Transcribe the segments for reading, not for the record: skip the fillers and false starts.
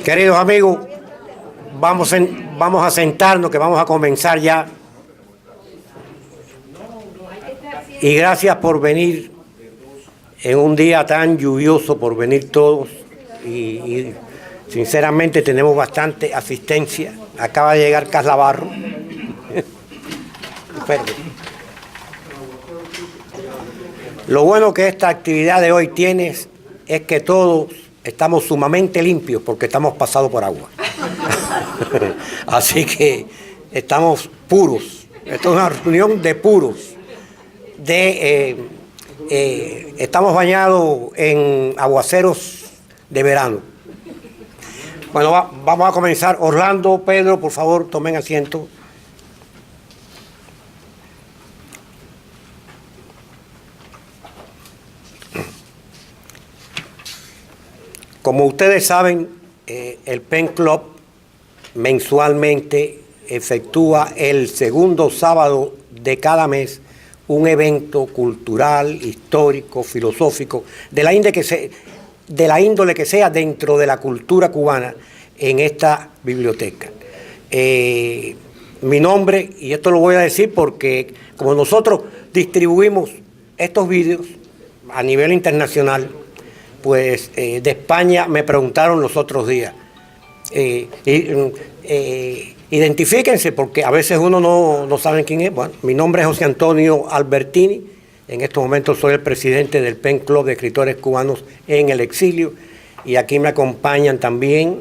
Queridos amigos, vamos a sentarnos, que vamos a comenzar ya. Y gracias por venir en un día tan lluvioso, por venir todos. Y sinceramente tenemos bastante asistencia. Acaba de llegar Cas Navarro. Lo bueno que esta actividad de hoy tiene es que todos estamos sumamente limpios porque estamos pasados por agua. Así que estamos puros. Esto es una reunión de puros. Estamos bañados en aguaceros de verano. Bueno, vamos a comenzar. Orlando, Pedro, por favor, tomen asiento. Como ustedes saben, el Pen Club mensualmente efectúa el segundo sábado de cada mes un evento cultural, histórico, filosófico, de la índole que sea dentro de la cultura cubana en esta biblioteca. Mi nombre, y esto lo voy a decir porque como nosotros distribuimos estos vídeos a nivel internacional, pues de España me preguntaron los otros días, identifíquense porque a veces uno no sabe quién es. Bueno, mi nombre es José Antonio Albertini, en estos momentos soy el presidente del Pen Club de Escritores Cubanos en el Exilio, y aquí me acompañan también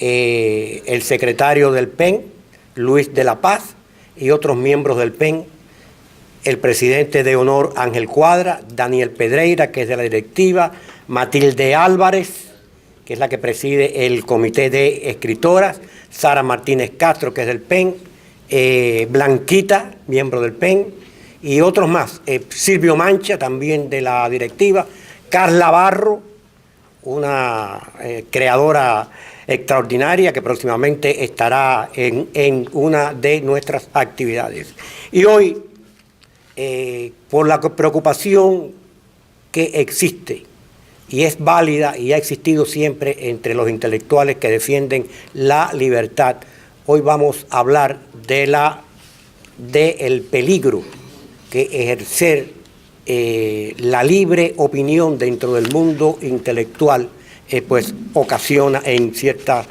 el secretario del Pen, Luis de la Paz, y otros miembros del Pen, el presidente de honor Ángel Cuadra, Daniel Pedreira, que es de la directiva, Matilde Álvarez, que es la que preside el comité de escritoras, Sara Martínez Castro, que es del PEN, Blanquita, miembro del PEN, y otros más, Silvio Mancha, también de la directiva, Cas Navarro, una creadora extraordinaria que próximamente estará en una de nuestras actividades. Y hoy, por la preocupación que existe, y es válida y ha existido siempre entre los intelectuales que defienden la libertad, hoy vamos a hablar del peligro que ejercer la libre opinión dentro del mundo intelectual pues ocasiona en ciertas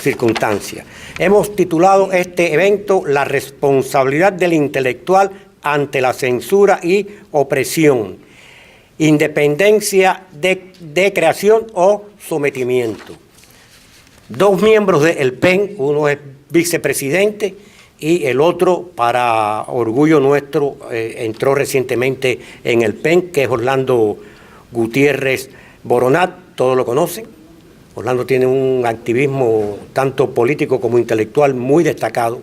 circunstancias. Hemos titulado este evento La responsabilidad del intelectual ante la censura y opresión, independencia de creación o sometimiento. Dos miembros del PEN, uno es vicepresidente y el otro, para orgullo nuestro, entró recientemente en el PEN, que es Orlando Gutiérrez Boronat, todos lo conocen. Orlando tiene un activismo tanto político como intelectual muy destacado.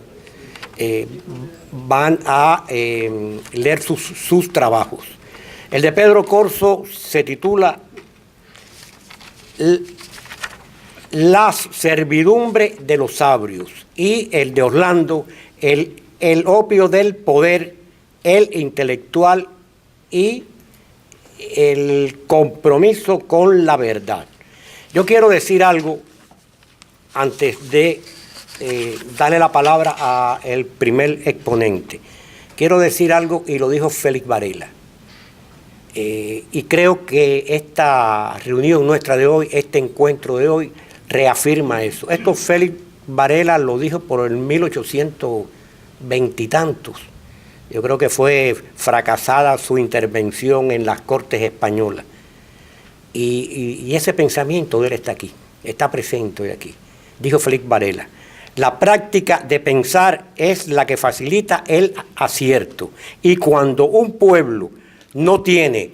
Van a leer sus trabajos. El de Pedro Corso se titula La servidumbre de los sabios, y el de Orlando, el opio del poder, el intelectual y el compromiso con la verdad. Yo quiero decir algo antes de darle la palabra al primer exponente. Quiero decir algo, y lo dijo Félix Varela. Y creo que esta reunión nuestra de hoy, este encuentro de hoy, reafirma eso. Esto Félix Varela lo dijo por el 1820 y tantos. Yo creo que fue fracasada su intervención en las Cortes españolas. Y ese pensamiento de él está aquí, está presente hoy aquí. Dijo Félix Varela: la práctica de pensar es la que facilita el acierto. Y cuando un pueblo no tiene,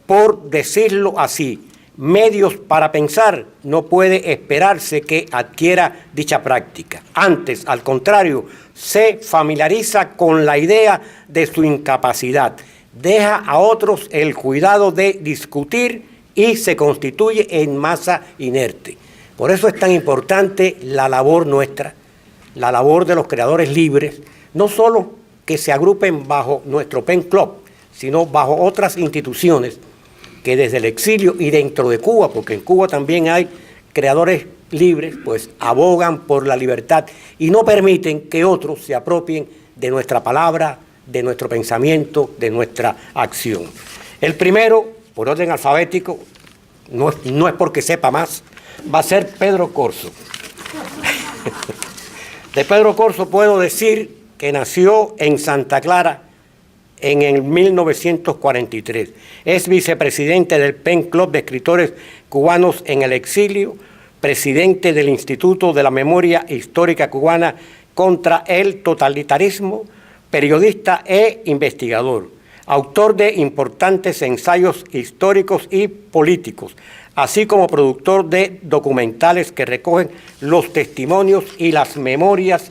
por decirlo así, medios para pensar, no puede esperarse que adquiera dicha práctica. Antes, al contrario, se familiariza con la idea de su incapacidad, deja a otros el cuidado de discutir y se constituye en masa inerte. Por eso es tan importante la labor nuestra, la labor de los creadores libres, no solo que se agrupen bajo nuestro Pen Club, sino bajo otras instituciones que desde el exilio y dentro de Cuba, porque en Cuba también hay creadores libres pues abogan por la libertad y no permiten que otros se apropien de nuestra palabra, de nuestro pensamiento, de nuestra acción. El primero, por orden alfabético, no es porque sepa más, va a ser Pedro Corzo. De Pedro Corzo puedo decir que nació en Santa Clara en el 1943. Es vicepresidente del PEN Club de Escritores Cubanos en el Exilio, presidente del Instituto de la Memoria Histórica Cubana contra el Totalitarismo, periodista e investigador, autor de importantes ensayos históricos y políticos, así como productor de documentales que recogen los testimonios y las memorias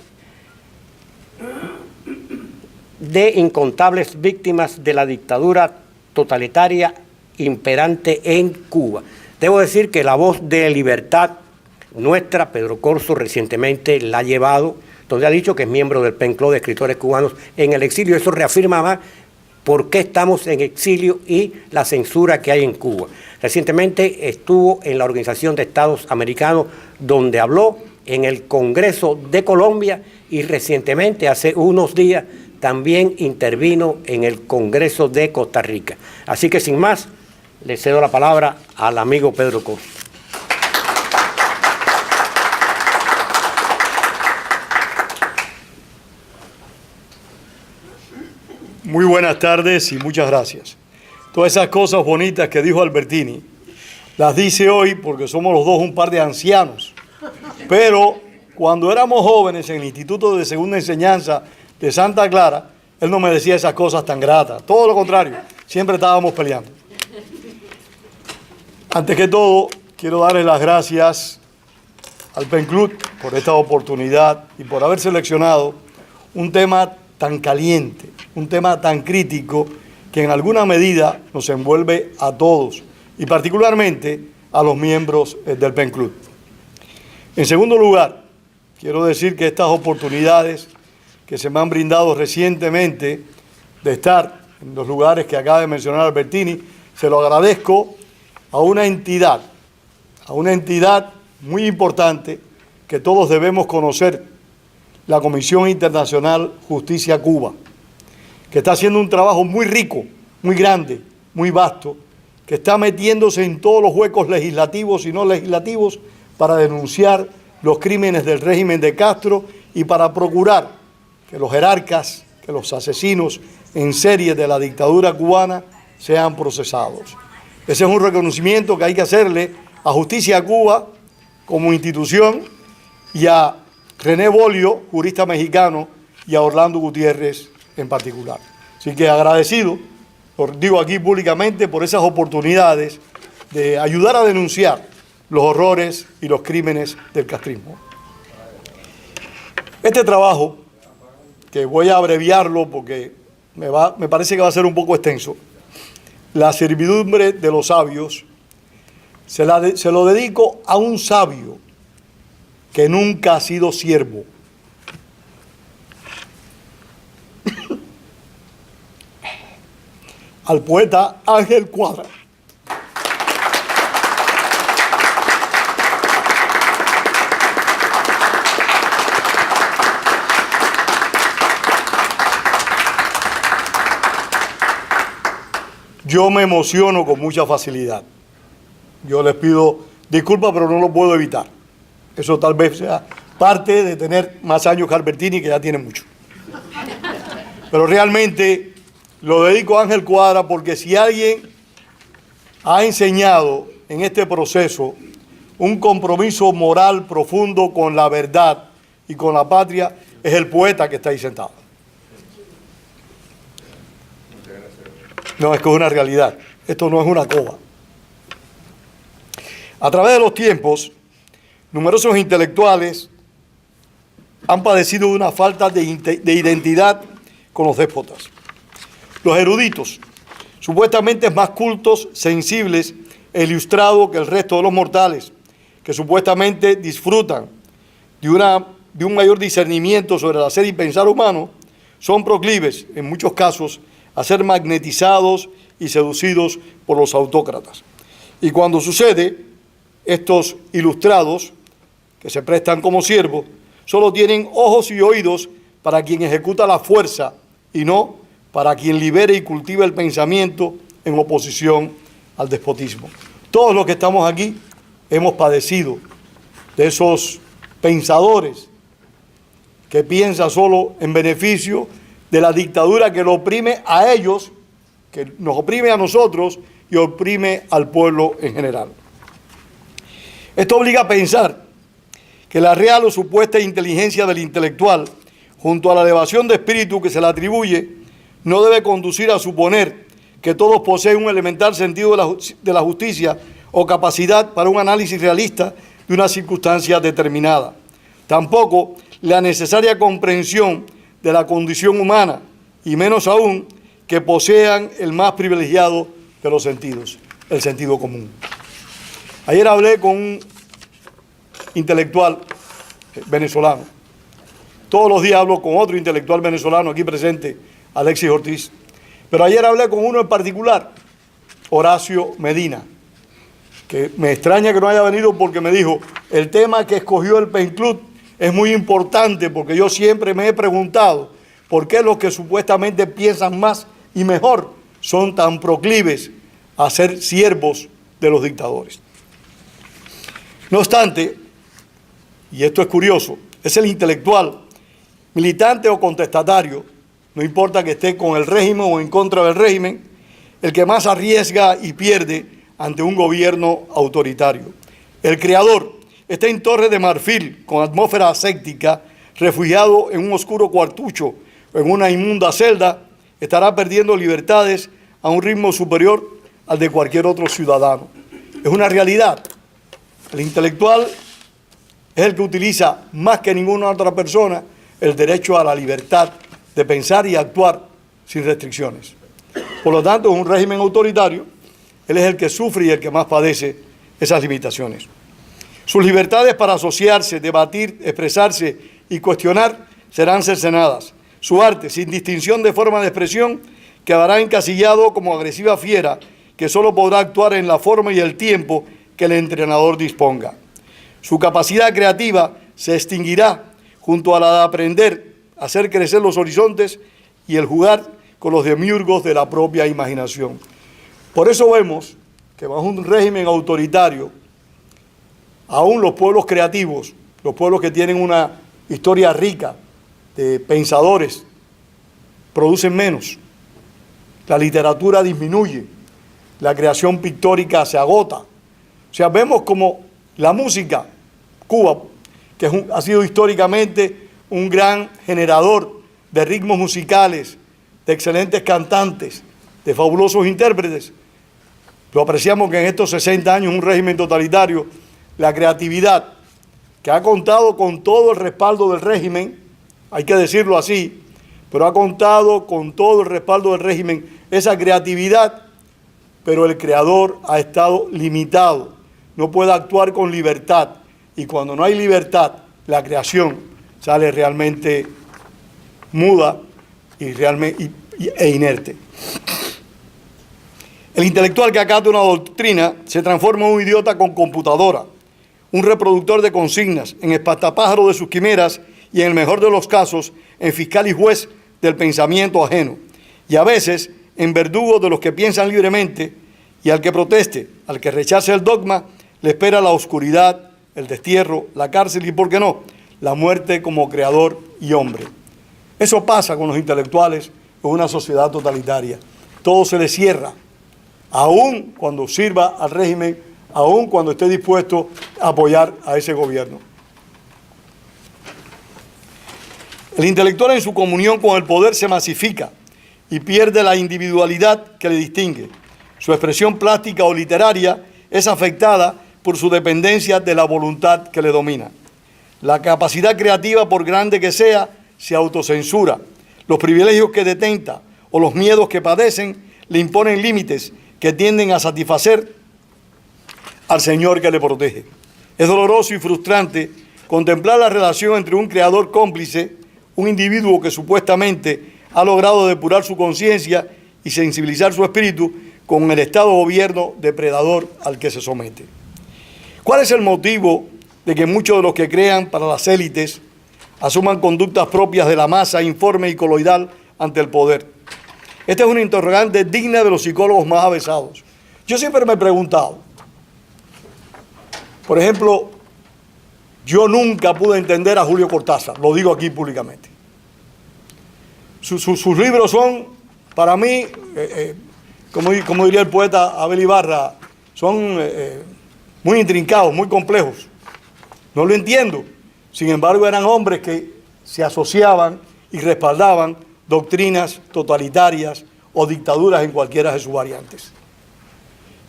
de incontables víctimas de la dictadura totalitaria imperante en Cuba. Debo decir que la voz de libertad nuestra, Pedro Corzo, recientemente la ha llevado, donde ha dicho que es miembro del PEN Club de Escritores Cubanos en el Exilio. Eso reafirma más por qué estamos en exilio y la censura que hay en Cuba. Recientemente estuvo en la Organización de Estados Americanos, donde habló en el Congreso de Colombia y recientemente, hace unos días, también intervino en el Congreso de Costa Rica. Así que sin más, le cedo la palabra al amigo Pedro Corzo. Muy buenas tardes y muchas gracias. Todas esas cosas bonitas que dijo Albertini, las dice hoy porque somos los dos un par de ancianos. Pero cuando éramos jóvenes en el Instituto de Segunda Enseñanza de Santa Clara, él no me decía esas cosas tan gratas. Todo lo contrario, siempre estábamos peleando. Antes que todo, quiero darle las gracias al PEN Club por esta oportunidad y por haber seleccionado un tema tan caliente, un tema tan crítico que en alguna medida nos envuelve a todos y particularmente a los miembros del PEN Club. En segundo lugar, quiero decir que estas oportunidades que se me han brindado recientemente de estar en los lugares que acaba de mencionar Albertini, se lo agradezco a una entidad muy importante que todos debemos conocer, la Comisión Internacional Justicia Cuba, que está haciendo un trabajo muy rico, muy grande, muy vasto, que está metiéndose en todos los huecos legislativos y no legislativos para denunciar los crímenes del régimen de Castro y para procurar que los jerarcas, que los asesinos en serie de la dictadura cubana sean procesados. Ese es un reconocimiento que hay que hacerle a Justicia Cuba como institución y a René Bolio, jurista mexicano, y a Orlando Gutiérrez en particular. Así que agradecido, lo digo aquí públicamente, por esas oportunidades de ayudar a denunciar los horrores y los crímenes del castrismo. Este trabajo, que voy a abreviarlo porque me parece que va a ser un poco extenso, La servidumbre de los sabios, se lo dedico a un sabio que nunca ha sido siervo. Al poeta Ángel Cuadra. Yo me emociono con mucha facilidad. Yo les pido disculpas, pero no lo puedo evitar. Eso tal vez sea parte de tener más años que Albertini, que ya tiene mucho. Pero realmente lo dedico a Ángel Cuadra porque si alguien ha enseñado en este proceso un compromiso moral profundo con la verdad y con la patria, es el poeta que está ahí sentado. No, es que es una realidad. Esto no es una coba. A través de los tiempos, numerosos intelectuales han padecido de una falta de identidad con los déspotas. Los eruditos, supuestamente más cultos, sensibles e ilustrados que el resto de los mortales, que supuestamente disfrutan de un mayor discernimiento sobre el hacer y pensar humano, son proclives, en muchos casos, a ser magnetizados y seducidos por los autócratas. Y cuando sucede, estos ilustrados, que se prestan como siervos, solo tienen ojos y oídos para quien ejecuta la fuerza y no para quien libere y cultiva el pensamiento en oposición al despotismo. Todos los que estamos aquí hemos padecido de esos pensadores que piensan solo en beneficio de la dictadura que lo oprime a ellos, que nos oprime a nosotros y oprime al pueblo en general. Esto obliga a pensar que la real o supuesta inteligencia del intelectual, junto a la elevación de espíritu que se le atribuye, no debe conducir a suponer que todos poseen un elemental sentido de la justicia o capacidad para un análisis realista de una circunstancia determinada. Tampoco la necesaria comprensión de la condición humana, y menos aún que posean el más privilegiado de los sentidos, el sentido común. Ayer hablé con un intelectual venezolano. Todos los días hablo con otro intelectual venezolano aquí presente, Alexis Ortiz. Pero ayer hablé con uno en particular, Horacio Medina, que me extraña que no haya venido porque me dijo, el tema que escogió el PEN Club es muy importante porque yo siempre me he preguntado por qué los que supuestamente piensan más y mejor son tan proclives a ser siervos de los dictadores. No obstante, y esto es curioso, es el intelectual, militante o contestatario, no importa que esté con el régimen o en contra del régimen, el que más arriesga y pierde ante un gobierno autoritario. El creador está en Torre de Marfil, con atmósfera aséptica, refugiado en un oscuro cuartucho o en una inmunda celda, estará perdiendo libertades a un ritmo superior al de cualquier otro ciudadano. Es una realidad. El intelectual es el que utiliza más que ninguna otra persona el derecho a la libertad de pensar y actuar sin restricciones. Por lo tanto, en un régimen autoritario, él es el que sufre y el que más padece esas limitaciones. Sus libertades para asociarse, debatir, expresarse y cuestionar serán cercenadas. Su arte, sin distinción de forma de expresión, quedará encasillado como agresiva fiera que solo podrá actuar en la forma y el tiempo que el entrenador disponga. Su capacidad creativa se extinguirá junto a la de aprender a hacer crecer los horizontes y el jugar con los demiurgos de la propia imaginación. Por eso vemos que bajo un régimen autoritario, aún los pueblos creativos, los pueblos que tienen una historia rica de pensadores, producen menos. La literatura disminuye, la creación pictórica se agota. O sea, vemos como la música, Cuba, que ha sido históricamente un gran generador de ritmos musicales, de excelentes cantantes, de fabulosos intérpretes. Lo apreciamos que en estos 60 años, un régimen totalitario, la creatividad, que ha contado con todo el respaldo del régimen, hay que decirlo así, pero ha contado con todo el respaldo del régimen, esa creatividad, pero el creador ha estado limitado, no puede actuar con libertad, y cuando no hay libertad, la creación sale realmente muda e inerte. El intelectual que acata una doctrina se transforma en un idiota con computadora, un reproductor de consignas, en espantapájaro de sus quimeras y, en el mejor de los casos, en fiscal y juez del pensamiento ajeno, y a veces en verdugo de los que piensan libremente, y al que proteste, al que rechace el dogma, le espera la oscuridad, el destierro, la cárcel y, ¿por qué no?, la muerte como creador y hombre. Eso pasa con los intelectuales en una sociedad totalitaria. Todo se les cierra, aun cuando sirva al régimen, aun cuando esté dispuesto a apoyar a ese gobierno. El intelectual en su comunión con el poder se masifica y pierde la individualidad que le distingue. Su expresión plástica o literaria es afectada por su dependencia de la voluntad que le domina. La capacidad creativa, por grande que sea, se autocensura. Los privilegios que detenta o los miedos que padecen le imponen límites que tienden a satisfacer al Señor que le protege. Es doloroso y frustrante contemplar la relación entre un creador cómplice, un individuo que supuestamente ha logrado depurar su conciencia y sensibilizar su espíritu, con el Estado-gobierno depredador al que se somete. ¿Cuál es el motivo de que muchos de los que crean para las élites asuman conductas propias de la masa informe y coloidal ante el poder? Esta es una interrogante digna de los psicólogos más avesados. Yo siempre me he preguntado, por ejemplo, yo nunca pude entender a Julio Cortázar, lo digo aquí públicamente. Sus libros son, para mí, como diría el poeta Abel Ibarra, son muy intrincados, muy complejos. No lo entiendo. Sin embargo, eran hombres que se asociaban y respaldaban doctrinas totalitarias o dictaduras en cualquiera de sus variantes.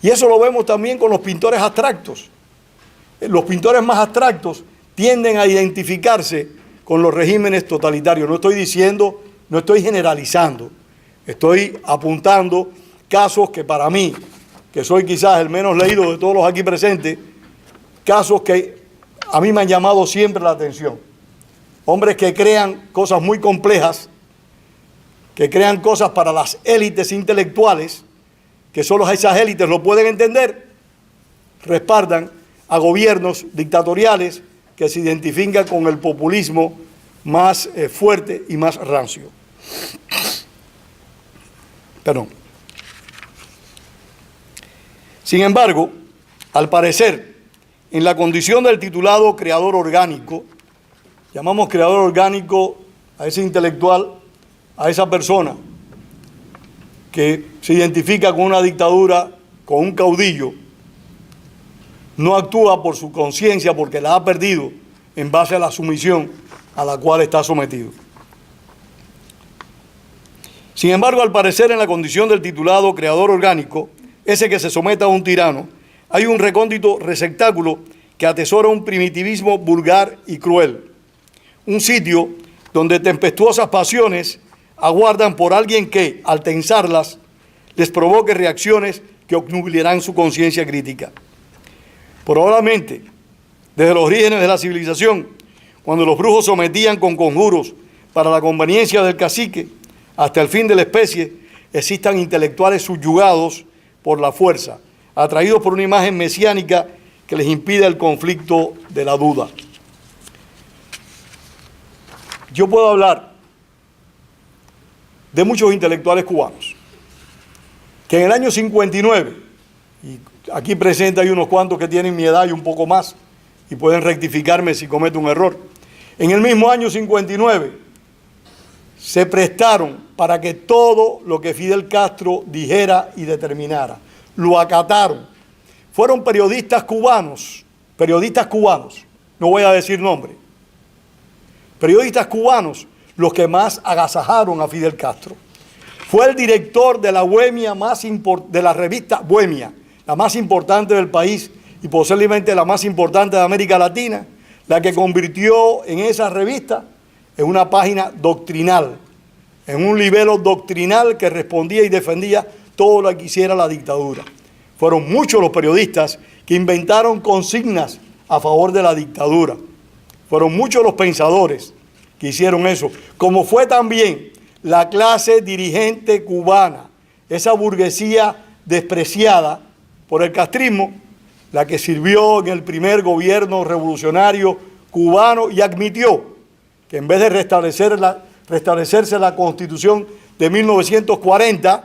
Y eso lo vemos también con los pintores abstractos. Los pintores más abstractos tienden a identificarse con los regímenes totalitarios. No estoy diciendo, no estoy generalizando, estoy apuntando casos que para mí, que soy quizás el menos leído de todos los aquí presentes, casos que a mí me han llamado siempre la atención. Hombres que crean cosas muy complejas, que crean cosas para las élites intelectuales, que solo esas élites lo pueden entender, respaldan a gobiernos dictatoriales que se identifican con el populismo más fuerte y más rancio. Perdón. Sin embargo, al parecer, en la condición del titulado creador orgánico, llamamos creador orgánico a ese intelectual, a esa persona que se identifica con una dictadura, con un caudillo, no actúa por su conciencia porque la ha perdido en base a la sumisión a la cual está sometido. Sin embargo, al parecer, en la condición del titulado creador orgánico, ese que se somete a un tirano, hay un recóndito receptáculo que atesora un primitivismo vulgar y cruel. Un sitio donde tempestuosas pasiones aguardan por alguien que, al tensarlas, les provoque reacciones que obnubilarán su conciencia crítica. Probablemente, desde los orígenes de la civilización, cuando los brujos sometían con conjuros para la conveniencia del cacique, hasta el fin de la especie, existan intelectuales subyugados por la fuerza, atraídos por una imagen mesiánica que les impide el conflicto de la duda. Yo puedo hablar de muchos intelectuales cubanos, que en el año 59, y aquí presente hay unos cuantos que tienen mi edad y un poco más, y pueden rectificarme si cometo un error, en el mismo año 59 se prestaron para que todo lo que Fidel Castro dijera y determinara, lo acataron. Fueron periodistas cubanos, no voy a decir nombre, periodistas cubanos los que más agasajaron a Fidel Castro. Fue el director de la Bohemia de la revista Bohemia, la más importante del país y posiblemente la más importante de América Latina, la que convirtió en esa revista en una página doctrinal, en un libelo doctrinal que respondía y defendía todo lo que hiciera la dictadura. Fueron muchos los periodistas que inventaron consignas a favor de la dictadura. Fueron muchos los pensadores que hicieron eso, como fue también la clase dirigente cubana, esa burguesía despreciada por el castrismo, la que sirvió en el primer gobierno revolucionario cubano y admitió que en vez de restablecerse la Constitución de 1940,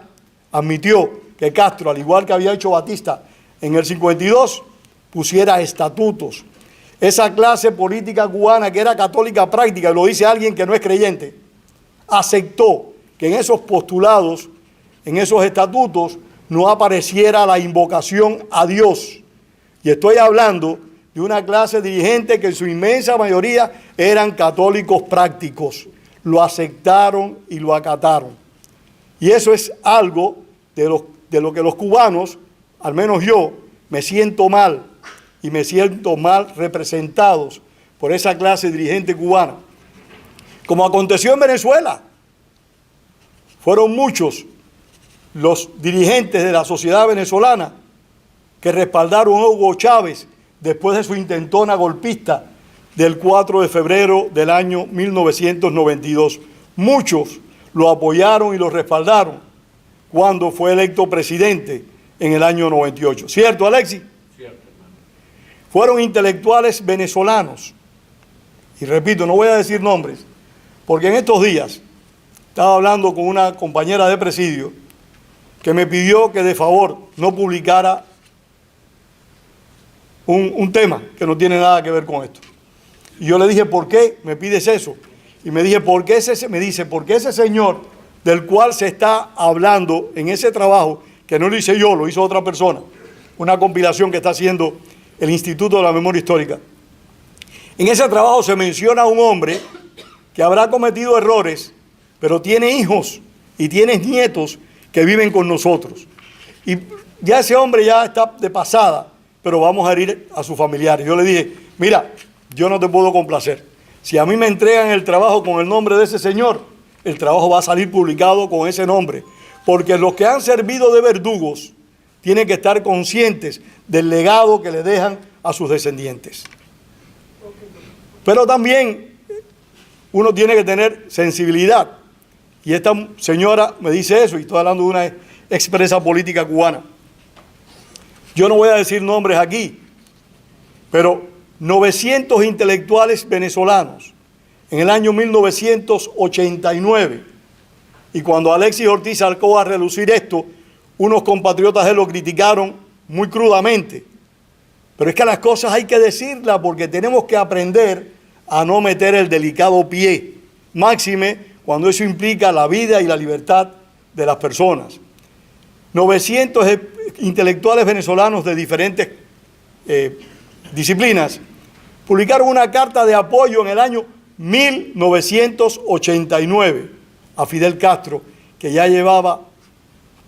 admitió que Castro, al igual que había hecho Batista en el 52, pusiera estatutos. Esa clase política cubana que era católica práctica, y lo dice alguien que no es creyente, aceptó que en esos postulados, en esos estatutos, no apareciera la invocación a Dios. Y estoy hablando de una clase dirigente que en su inmensa mayoría eran católicos prácticos. Lo aceptaron y lo acataron. Y eso es algo de lo que los cubanos, al menos yo, me siento mal, y me siento mal representados por esa clase dirigente cubana. Como aconteció en Venezuela, fueron muchos los dirigentes de la sociedad venezolana que respaldaron a Hugo Chávez después de su intentona golpista del 4 de febrero del año 1992. Muchos lo apoyaron y lo respaldaron cuando fue electo presidente en el año 98. ¿Cierto, Alexis? Cierto, hermano. fueron intelectuales venezolanos. Y repito, no voy a decir nombres, porque en estos días estaba hablando con una compañera de presidio que me pidió que de favor no publicara un tema que no tiene nada que ver con esto. Y yo le dije, ¿por qué me pides eso? Y me dice, porque ese señor del cual se está hablando en ese trabajo, que no lo hice yo, lo hizo otra persona, una compilación que está haciendo el Instituto de la Memoria Histórica. En ese trabajo se menciona a un hombre que habrá cometido errores, pero tiene hijos y tiene nietos que viven con nosotros. Y ya ese hombre ya está de pasada, pero vamos a herir a sus familiares. Yo le dije, mira, yo no te puedo complacer. Si a mí me entregan el trabajo con el nombre de ese señor, el trabajo va a salir publicado con ese nombre. Porque los que han servido de verdugos tienen que estar conscientes del legado que le dejan a sus descendientes. Pero también uno tiene que tener sensibilidad. Y esta señora me dice eso, y estoy hablando de una expresa política cubana. Yo no voy a decir nombres aquí, pero 900 intelectuales venezolanos en el año 1989, y cuando Alexis Ortiz sacó a relucir esto, unos compatriotas de él lo criticaron muy crudamente. Pero es que las cosas hay que decirlas porque tenemos que aprender a no meter el delicado pie, máxime cuando eso implica la vida y la libertad de las personas. 900 intelectuales venezolanos de diferentes disciplinas publicaron una carta de apoyo en el año 1989 a Fidel Castro, que ya llevaba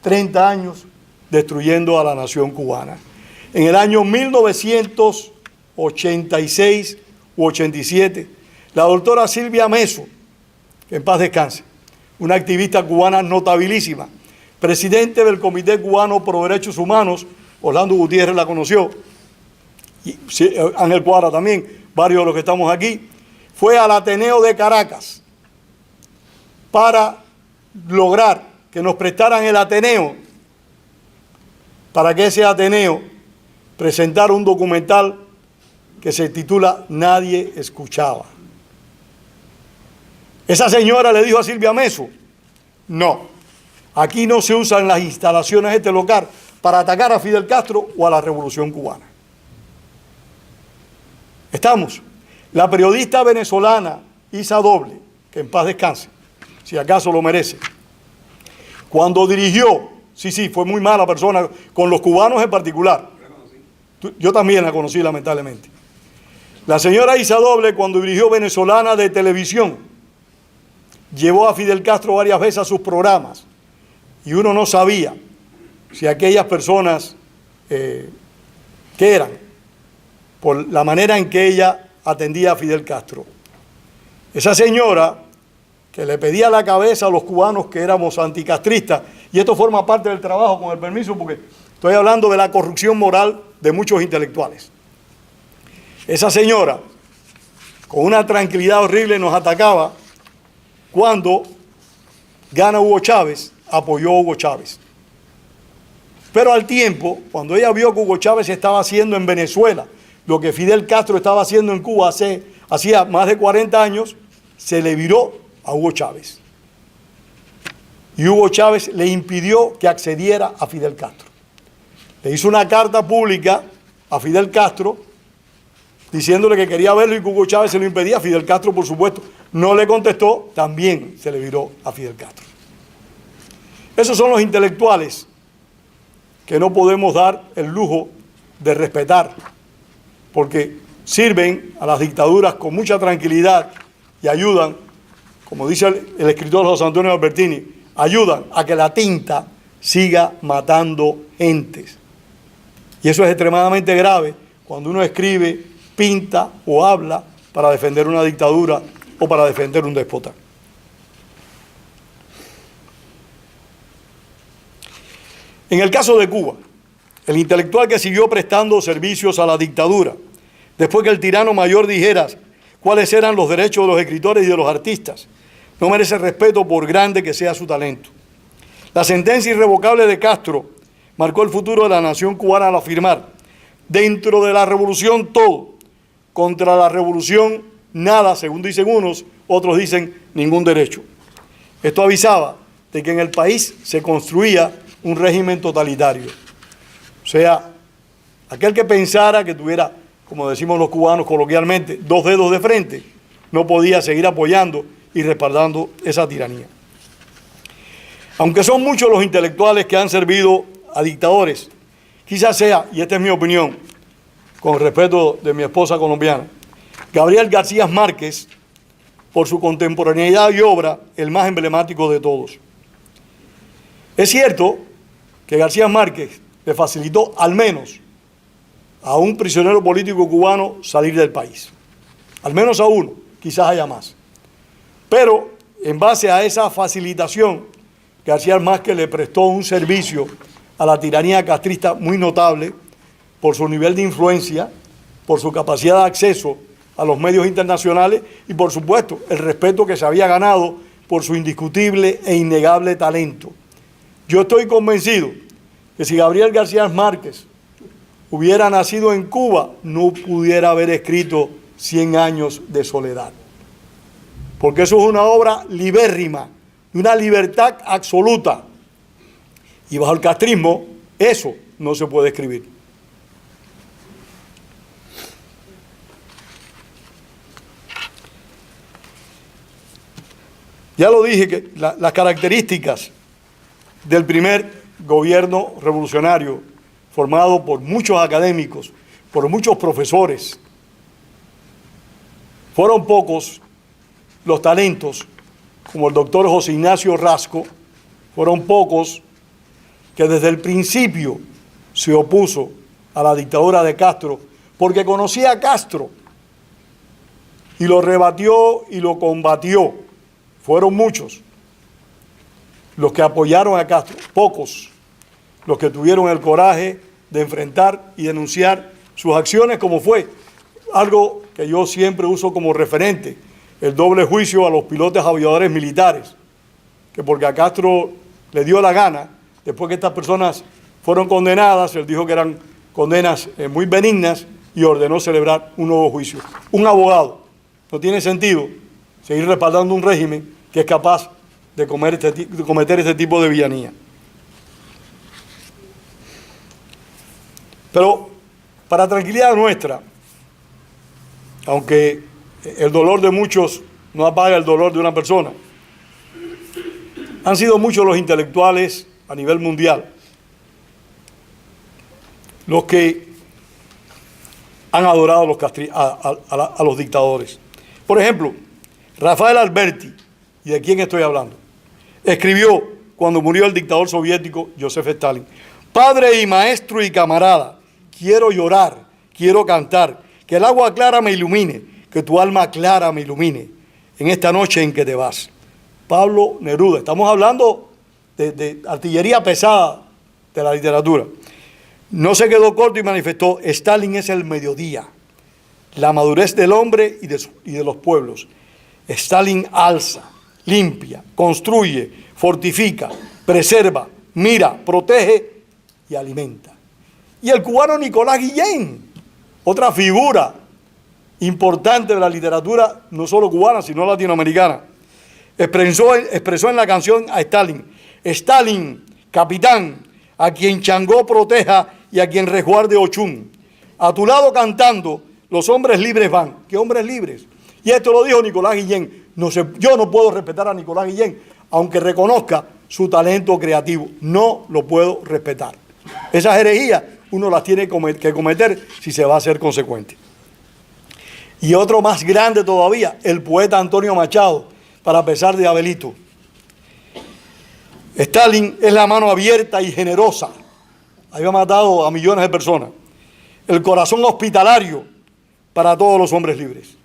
30 años destruyendo a la nación cubana. En el año 1986 u 87, la doctora Silvia Meso, que en paz descanse, una activista cubana notabilísima, presidente del Comité Cubano Pro Derechos Humanos, Orlando Gutiérrez la conoció, y Ángel Cuadra también, varios de los que estamos aquí, fue al Ateneo de Caracas para lograr que nos prestaran el Ateneo, para que ese Ateneo presentara un documental que se titula Nadie escuchaba. Esa señora le dijo a Silvia Meso, no, aquí no se usan las instalaciones de este local para atacar a Fidel Castro o a la Revolución Cubana. Estamos. La periodista venezolana Isa Doble, que en paz descanse, si acaso lo merece, cuando dirigió, sí, fue muy mala persona, con los cubanos en particular. Yo también la conocí, lamentablemente. La señora Isa Doble, cuando dirigió Venezolana de Televisión, llevó a Fidel Castro varias veces a sus programas y uno no sabía si aquellas personas, ¿qué eran? Por la manera en que ella atendía a Fidel Castro. Esa señora que le pedía la cabeza a los cubanos que éramos anticastristas, y esto forma parte del trabajo, con el permiso, porque estoy hablando de la corrupción moral de muchos intelectuales. Esa señora, con una tranquilidad horrible, nos atacaba cuando gana Hugo Chávez, apoyó a Hugo Chávez. Pero al tiempo, cuando ella vio que Hugo Chávez estaba haciendo en Venezuela lo que Fidel Castro estaba haciendo en Cuba hacía más de 40 años, se le viró a Hugo Chávez. Y Hugo Chávez le impidió que accediera a Fidel Castro. Le hizo una carta pública a Fidel Castro diciéndole que quería verlo y que Hugo Chávez se lo impedía. Fidel Castro, por supuesto, no le contestó, también se le viró a Fidel Castro. Esos son los intelectuales que no podemos dar el lujo de respetar, porque sirven a las dictaduras con mucha tranquilidad y ayudan, como dice el escritor José Antonio Albertini, ayudan a que la tinta siga matando gentes. Y eso es extremadamente grave cuando uno escribe, pinta o habla para defender una dictadura o para defender un déspota. En el caso de Cuba, el intelectual que siguió prestando servicios a la dictadura, después que el tirano mayor dijera cuáles eran los derechos de los escritores y de los artistas, no merece respeto por grande que sea su talento. La sentencia irrevocable de Castro marcó el futuro de la nación cubana al afirmar: Dentro de la revolución todo, contra la revolución nada, según dicen unos, otros dicen ningún derecho. Esto avisaba de que en el país se construía un régimen totalitario. O sea, aquel que pensara que tuviera, como decimos los cubanos coloquialmente, dos dedos de frente, no podía seguir apoyando y respaldando esa tiranía. Aunque son muchos los intelectuales que han servido a dictadores, quizás sea, y esta es mi opinión, con respeto de mi esposa colombiana, Gabriel García Márquez, por su contemporaneidad y obra, el más emblemático de todos. Es cierto que García Márquez le facilitó al menos a un prisionero político cubano salir del país. Al menos a uno, quizás haya más. Pero en base a esa facilitación, García Márquez le prestó un servicio a la tiranía castrista muy notable por su nivel de influencia, por su capacidad de acceso a los medios internacionales y, por supuesto, el respeto que se había ganado por su indiscutible e innegable talento. Yo estoy convencido que si Gabriel García Márquez hubiera nacido en Cuba, no pudiera haber escrito 100 años de soledad. Porque eso es una obra libérrima, de una libertad absoluta. Y bajo el castrismo, eso no se puede escribir. Ya lo dije, que las características del primer gobierno revolucionario, formado por muchos académicos, por muchos profesores, fueron pocos los talentos, como el doctor José Ignacio Rasco, fueron pocos que desde el principio se opuso a la dictadura de Castro, porque conocía a Castro y lo rebatió y lo combatió. Fueron muchos los que apoyaron a Castro, pocos los que tuvieron el coraje de enfrentar y denunciar sus acciones, como fue algo que yo siempre uso como referente, el doble juicio a los pilotos aviadores militares, que porque a Castro le dio la gana, después que estas personas fueron condenadas, él dijo que eran condenas muy benignas y ordenó celebrar un nuevo juicio. Un abogado, no tiene sentido seguir respaldando un régimen que es capaz de cometer este tipo de villanía. Pero para tranquilidad nuestra, aunque el dolor de muchos no apaga el dolor de una persona, han sido muchos los intelectuales a nivel mundial los que han adorado a los dictadores. Por ejemplo, Rafael Alberti, ¿y de quién estoy hablando?, escribió cuando murió el dictador soviético Joseph Stalin: padre y maestro y camarada, quiero llorar, quiero cantar, que el agua clara me ilumine, que tu alma clara me ilumine, en esta noche en que te vas. Pablo Neruda, estamos hablando de artillería pesada de la literatura. No se quedó corto y manifestó: Stalin es el mediodía, la madurez del hombre y de los pueblos. Stalin alza, limpia, construye, fortifica, preserva, mira, protege y alimenta. Y el cubano Nicolás Guillén, otra figura importante de la literatura, no solo cubana, sino latinoamericana, expresó en la canción a Stalin: Stalin, capitán, a quien Changó proteja y a quien resguarde Ochún. A tu lado cantando, los hombres libres van. ¿Qué hombres libres? Y esto lo dijo Nicolás Guillén. Yo no puedo respetar a Nicolás Guillén, aunque reconozca su talento creativo. No lo puedo respetar. Esas herejías uno las tiene que cometer si se va a ser consecuente. Y otro más grande todavía, el poeta Antonio Machado, para pesar de Abelito. Stalin es la mano abierta y generosa. Había matado a millones de personas. El corazón hospitalario para todos los hombres libres.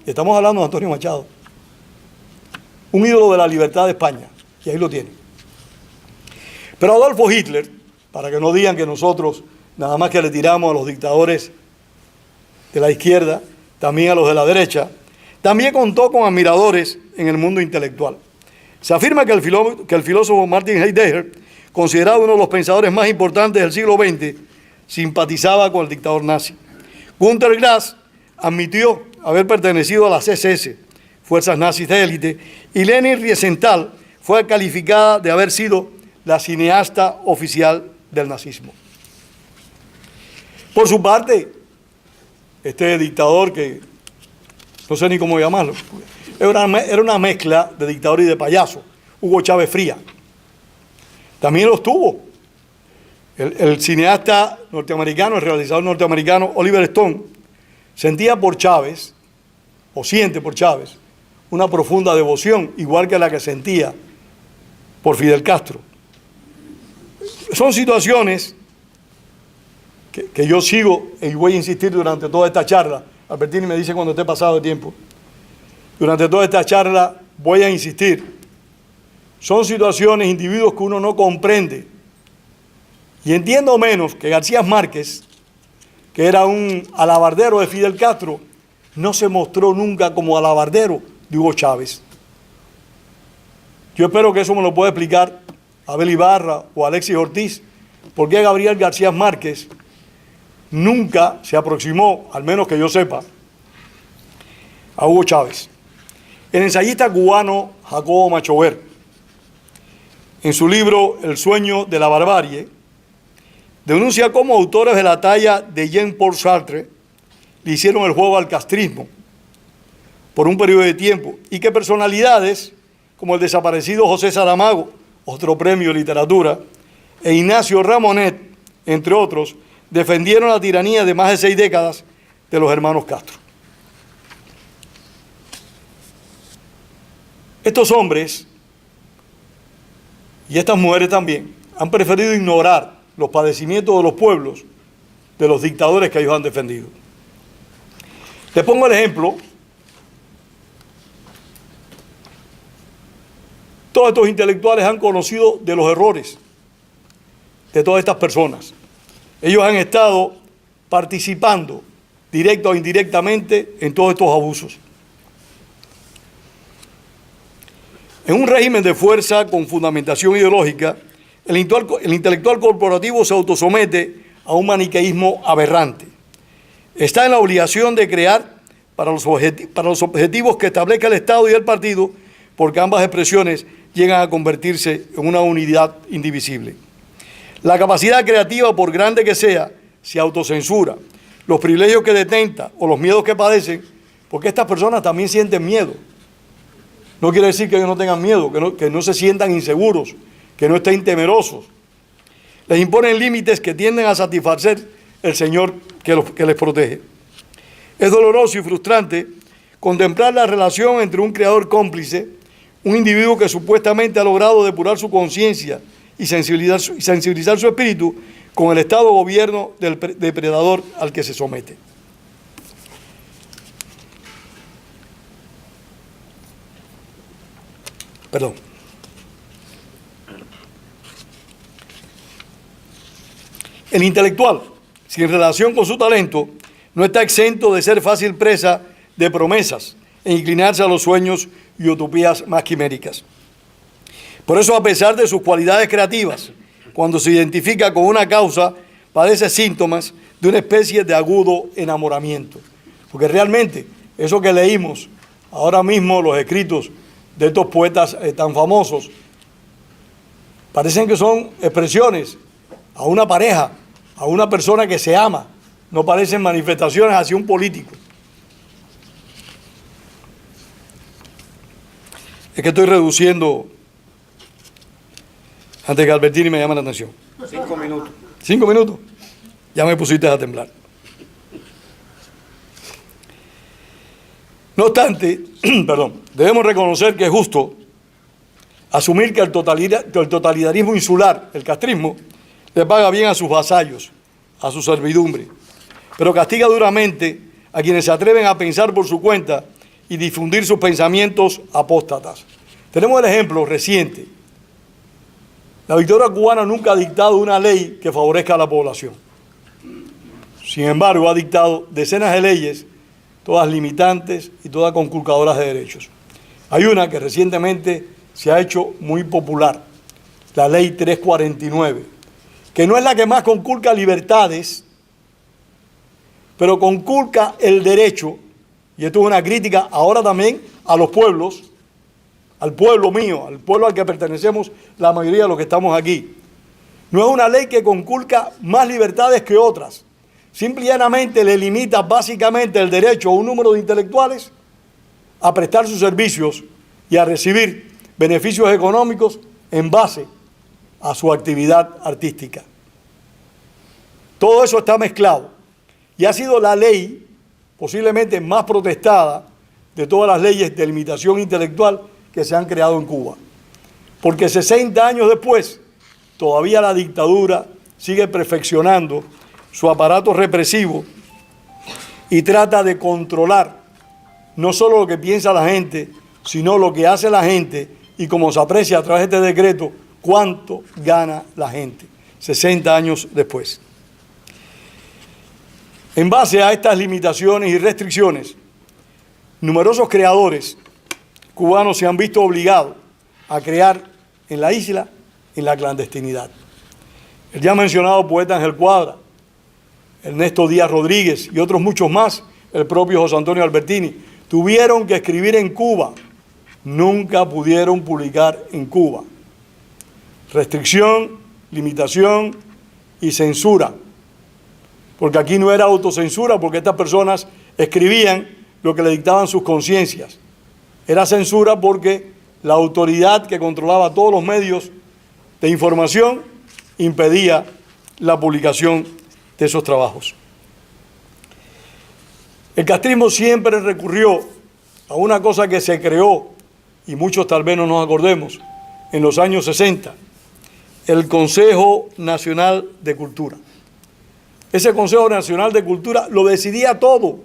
Y estamos hablando de Antonio Machado, un ídolo de la libertad de España, y ahí lo tiene. Pero Adolfo Hitler, para que no digan que nosotros nada más que le tiramos a los dictadores de la izquierda, también a los de la derecha, también contó con admiradores en el mundo intelectual. Se afirma que el filósofo Martin Heidegger, considerado uno de los pensadores más importantes del siglo XX, simpatizaba con el dictador nazi. Günter Grass admitió haber pertenecido a las SS, fuerzas nazis de élite, y Leni Riefenstahl fue calificada de haber sido la cineasta oficial del nazismo. Por su parte, este dictador que no sé ni cómo llamarlo, era una mezcla de dictador y de payaso, Hugo Chávez Frías. También los tuvo. El cineasta norteamericano, el realizador norteamericano Oliver Stone, sentía por Chávez, o siente por Chávez, una profunda devoción, igual que la que sentía por Fidel Castro. Son situaciones que yo sigo y voy a insistir durante toda esta charla. Albertini me dice cuando esté pasado de tiempo. Durante toda esta charla voy a insistir. Son situaciones, individuos que uno no comprende. Y entiendo menos que García Márquez, que era un alabardero de Fidel Castro, no se mostró nunca como alabardero de Hugo Chávez. Yo espero que eso me lo pueda explicar Abel Ibarra o Alexis Ortiz, por qué Gabriel García Márquez nunca se aproximó, al menos que yo sepa, a Hugo Chávez. El ensayista cubano Jacobo Machover, en su libro El sueño de la barbarie, denuncia cómo autores de la talla de Jean-Paul Sartre le hicieron el juego al castrismo por un periodo de tiempo y que personalidades como el desaparecido José Saramago, otro premio de literatura, e Ignacio Ramonet, entre otros, defendieron la tiranía de más de 6 décadas de los hermanos Castro. Estos hombres y estas mujeres también han preferido ignorar los padecimientos de los pueblos de los dictadores que ellos han defendido. Les pongo el ejemplo. Todos estos intelectuales han conocido de los errores de todas estas personas. Ellos han estado participando, directa o indirectamente, en todos estos abusos. En un régimen de fuerza con fundamentación ideológica, el intelectual corporativo se autosomete a un maniqueísmo aberrante. Está en la obligación de crear para los objetivos que establezca el Estado y el partido, porque ambas expresiones llegan a convertirse en una unidad indivisible. La capacidad creativa, por grande que sea, se autocensura. Los privilegios que detenta o los miedos que padecen, porque estas personas también sienten miedo. No quiere decir que ellos no tengan miedo, que no se sientan inseguros, que no estén temerosos. Les imponen límites que tienden a satisfacer el Señor que les protege. Es doloroso y frustrante contemplar la relación entre un creador cómplice, un individuo que supuestamente ha logrado depurar su conciencia y sensibilizar su espíritu, con el Estado gobierno del depredador al que se somete. Perdón. El intelectual, sin relación con su talento, no está exento de ser fácil presa de promesas e inclinarse a los sueños y utopías más quiméricas. Por eso, a pesar de sus cualidades creativas, cuando se identifica con una causa, padece síntomas de una especie de agudo enamoramiento. Porque realmente, eso que leímos ahora mismo, los escritos de estos poetas tan famosos, parecen que son expresiones a una pareja, a una persona que se ama, no parecen manifestaciones hacia un político. Es que estoy reduciendo, antes que Albertini me llame la atención. 5 minutos. 5 minutos. Ya me pusiste a temblar. No obstante, debemos reconocer que es justo asumir que el totalitarismo insular, el castrismo, le paga bien a sus vasallos, a su servidumbre, pero castiga duramente a quienes se atreven a pensar por su cuenta y difundir sus pensamientos apóstatas. Tenemos el ejemplo reciente. La dictadura cubana nunca ha dictado una ley que favorezca a la población. Sin embargo, ha dictado decenas de leyes, todas limitantes y todas conculcadoras de derechos. Hay una que recientemente se ha hecho muy popular, la Ley 349, que no es la que más conculca libertades, pero conculca el derecho, y esto es una crítica ahora también a los pueblos, al pueblo mío, al pueblo al que pertenecemos la mayoría de los que estamos aquí. No es una ley que conculca más libertades que otras, simple y llanamente le limita básicamente el derecho a un número de intelectuales a prestar sus servicios y a recibir beneficios económicos en base a su actividad artística. Todo eso está mezclado y ha sido la ley posiblemente más protestada de todas las leyes de limitación intelectual que se han creado en Cuba. Porque 60 años después, todavía la dictadura sigue perfeccionando su aparato represivo y trata de controlar no solo lo que piensa la gente, sino lo que hace la gente y como se aprecia a través de este decreto, cuánto gana la gente 60 años después. En base a estas limitaciones y restricciones, numerosos creadores cubanos se han visto obligados a crear en la isla en la clandestinidad. El ya mencionado poeta Ángel Cuadra, Ernesto Díaz Rodríguez y otros muchos más, el propio José Antonio Albertini, tuvieron que escribir en Cuba, nunca pudieron publicar en Cuba. Restricción, limitación y censura, porque aquí no era autocensura, porque estas personas escribían lo que le dictaban sus conciencias. Era censura porque la autoridad que controlaba todos los medios de información impedía la publicación de esos trabajos. El castrismo siempre recurrió a una cosa que se creó, y muchos tal vez no nos acordemos, en los años 60, el Consejo Nacional de Cultura. Ese Consejo Nacional de Cultura lo decidía todo.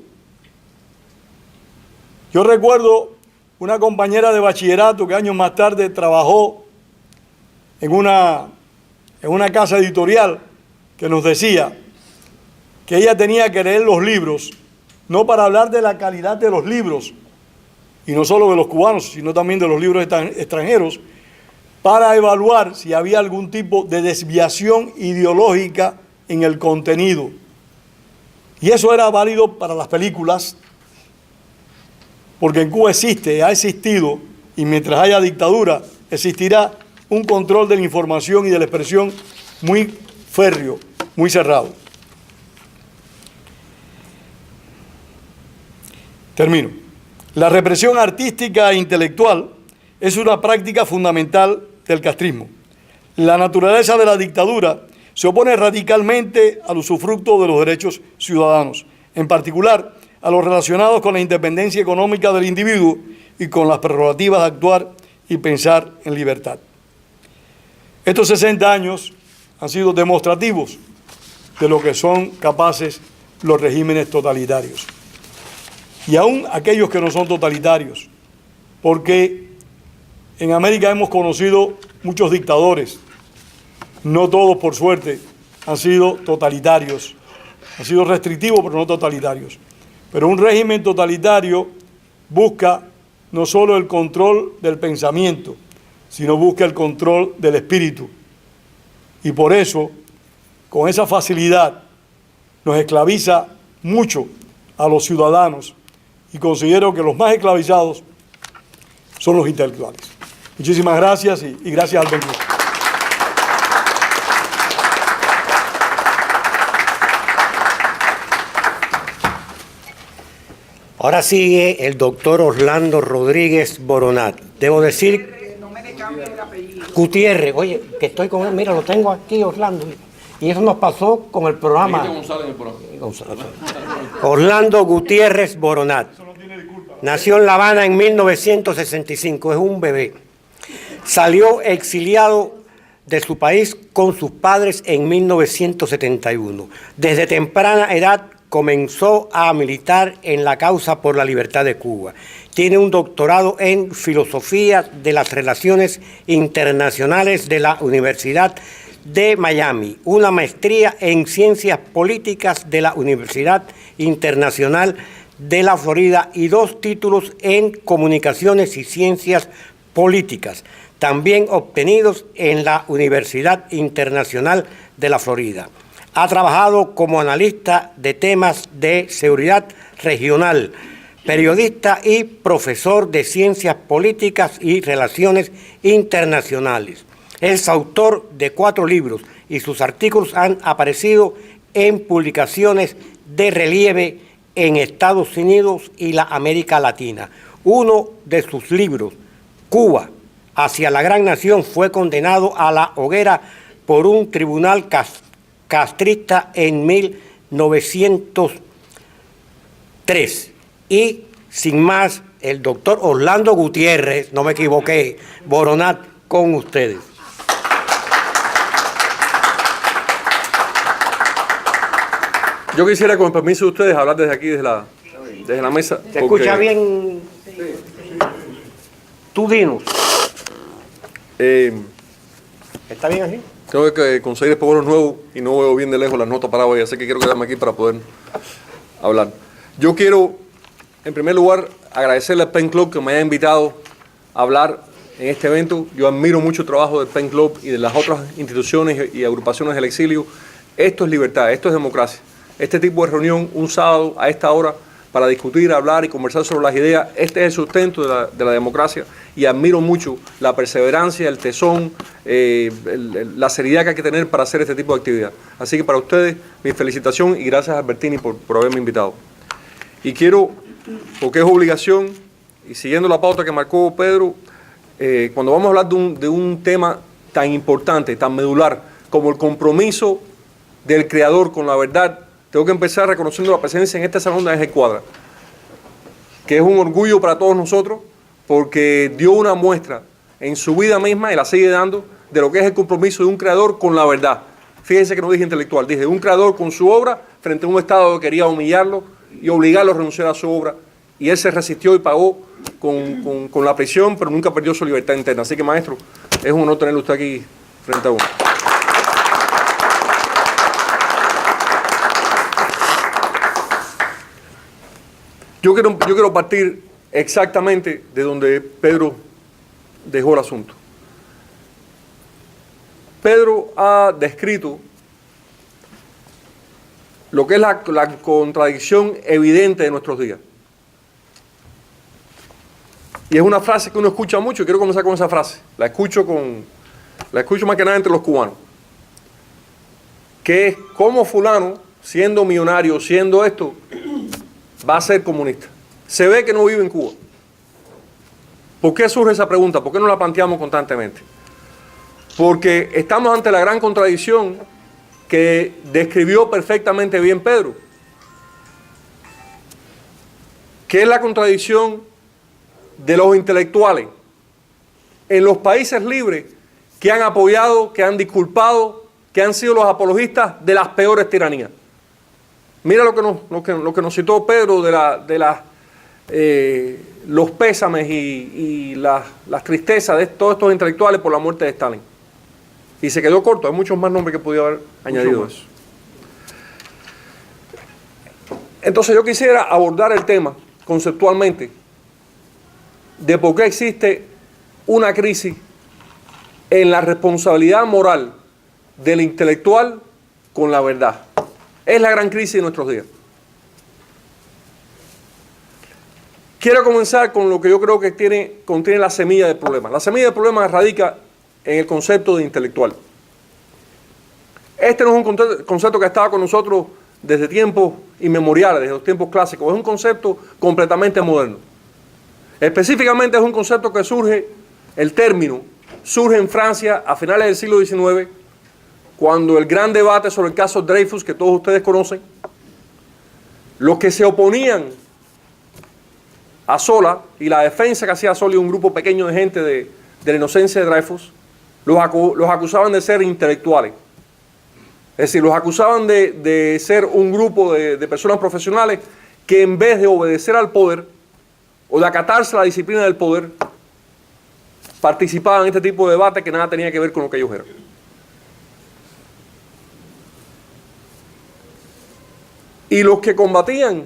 Yo recuerdo una compañera de bachillerato que años más tarde trabajó en una casa editorial que nos decía que ella tenía que leer los libros, no para hablar de la calidad de los libros, y no solo de los cubanos, sino también de los libros extranjeros, para evaluar si había algún tipo de desviación ideológica en el contenido. Y eso era válido para las películas, porque en Cuba existe, ha existido, y mientras haya dictadura, existirá un control de la información y de la expresión muy férreo, muy cerrado. Termino. La represión artística e intelectual es una práctica fundamental del castrismo. La naturaleza de la dictadura se opone radicalmente al usufructo de los derechos ciudadanos, en particular a los relacionados con la independencia económica del individuo y con las prerrogativas de actuar y pensar en libertad. Estos 60 años han sido demostrativos de lo que son capaces los regímenes totalitarios. Y aún aquellos que no son totalitarios, porque en América hemos conocido muchos dictadores, no todos por suerte han sido totalitarios, han sido restrictivos pero no totalitarios. Pero un régimen totalitario busca no solo el control del pensamiento, sino busca el control del espíritu. Y por eso, con esa facilidad, nos esclaviza mucho a los ciudadanos, y considero que los más esclavizados son los intelectuales. Muchísimas gracias y gracias al Benjamín. Ahora sigue el doctor Orlando Rodríguez Boronat. Debo decir... No me le cambie el apellido. Gutiérrez, oye, que estoy con él, mira, lo tengo aquí, Orlando. Y eso nos pasó con el programa. Orlando Gutiérrez Boronat. Nació en La Habana en 1965, es un bebé. Salió exiliado de su país con sus padres en 1971. Desde temprana edad comenzó a militar en la causa por la libertad de Cuba. Tiene un doctorado en Filosofía de las Relaciones Internacionales de la Universidad de Miami, una maestría en Ciencias Políticas de la Universidad Internacional de la Florida y 2 títulos en Comunicaciones y Ciencias Políticas. también obtenidos en la Universidad Internacional de la Florida. Ha trabajado como analista de temas de seguridad regional, periodista y profesor de ciencias políticas y relaciones internacionales. Es autor de 4 libros y sus artículos han aparecido en publicaciones de relieve en Estados Unidos y la América Latina. Uno de sus libros, Cuba, hacia la gran nación, fue condenado a la hoguera por un tribunal castrista en 1903. Y, sin más, el doctor Orlando Gutiérrez, no me equivoqué, Boronat, con ustedes. Yo quisiera, con el permiso de ustedes, hablar desde aquí, desde la mesa. ¿Se escucha bien? Tú dinos. ¿Está bien así? Tengo que conseguir espejuelos nuevos y no veo bien de lejos las notas para hoy, así que quiero quedarme aquí para poder hablar. Yo quiero, en primer lugar, agradecerle al Pen Club que me haya invitado a hablar en este evento. Yo admiro mucho el trabajo del Pen Club y de las otras instituciones y agrupaciones del exilio. Esto es libertad, esto es democracia. Este tipo de reunión, un sábado a esta hora, para discutir, hablar y conversar sobre las ideas, este es el sustento de la democracia, y admiro mucho la perseverancia, el tesón, la seriedad que hay que tener para hacer este tipo de actividad. Así que para ustedes, mi felicitación y gracias a Albertini por haberme invitado. Y quiero, porque es obligación, y siguiendo la pauta que marcó Pedro, cuando vamos a hablar de un tema tan importante, tan medular, como el compromiso del Creador con la verdad, tengo que empezar reconociendo la presencia en este salón de Ángel Cuadra, que es un orgullo para todos nosotros, porque dio una muestra en su vida misma, y la sigue dando, de lo que es el compromiso de un creador con la verdad. Fíjense que no dije intelectual, dije un creador con su obra frente a un Estado que quería humillarlo y obligarlo a renunciar a su obra, y él se resistió y pagó con la prisión, pero nunca perdió su libertad interna. Así que, maestro, es un honor tenerlo usted aquí frente a uno. Yo quiero partir exactamente de donde Pedro dejó el asunto. Pedro ha descrito lo que es la contradicción evidente de nuestros días. Y es una frase que uno escucha mucho, y quiero comenzar con esa frase. La escucho más que nada entre los cubanos. Que es cómo fulano, siendo millonario, siendo esto, va a ser comunista. Se ve que no vive en Cuba. ¿Por qué surge esa pregunta? ¿Por qué no la planteamos constantemente? Porque estamos ante la gran contradicción que describió perfectamente bien Pedro, que es la contradicción de los intelectuales en los países libres que han apoyado, que han disculpado, que han sido los apologistas de las peores tiranías. Mira lo que nos citó Pedro de los pésames y las tristezas de todos estos intelectuales por la muerte de Stalin. Y se quedó corto, hay muchos más nombres que podía haber añadido eso. Entonces yo quisiera abordar el tema conceptualmente de por qué existe una crisis en la responsabilidad moral del intelectual con la verdad. Es la gran crisis de nuestros días. Quiero comenzar con lo que yo creo que contiene la semilla del problema. La semilla del problema radica en el concepto de intelectual. Este no es un concepto que estaba con nosotros desde tiempos inmemoriales, desde los tiempos clásicos. Es un concepto completamente moderno. Específicamente es un concepto que el término surge en Francia a finales del siglo XIX, cuando el gran debate sobre el caso Dreyfus, que todos ustedes conocen, los que se oponían a Zola y la defensa que hacía Zola y un grupo pequeño de gente de la inocencia de Dreyfus, los acusaban de ser intelectuales. Es decir, los acusaban de ser un grupo de personas profesionales que en vez de obedecer al poder o de acatarse a la disciplina del poder, participaban en este tipo de debate que nada tenía que ver con lo que ellos eran. Y los que combatían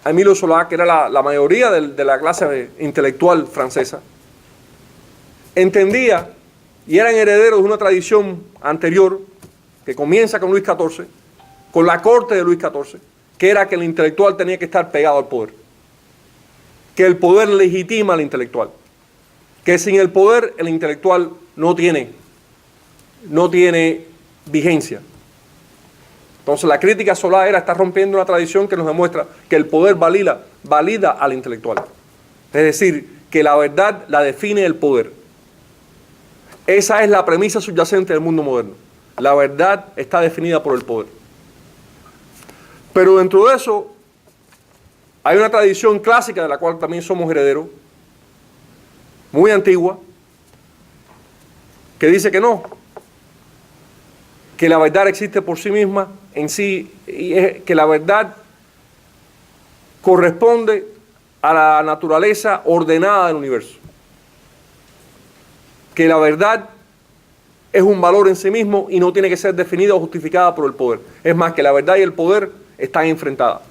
a Emilio Zola, que era la mayoría de la clase intelectual francesa, entendía y eran herederos de una tradición anterior que comienza con Luis XIV, con la corte de Luis XIV, que era que el intelectual tenía que estar pegado al poder, que el poder legitima al intelectual, que sin el poder el intelectual no tiene vigencia. Entonces la crítica Solá está rompiendo una tradición que nos demuestra que el poder valida al intelectual. Es decir, que la verdad la define el poder. Esa es la premisa subyacente del mundo moderno. La verdad está definida por el poder. Pero dentro de eso hay una tradición clásica de la cual también somos herederos, muy antigua, que dice que no, que la verdad existe por sí misma en sí, y que la verdad corresponde a la naturaleza ordenada del universo, que la verdad es un valor en sí mismo y no tiene que ser definida o justificada por el poder. Es más, que la verdad y el poder están enfrentadas.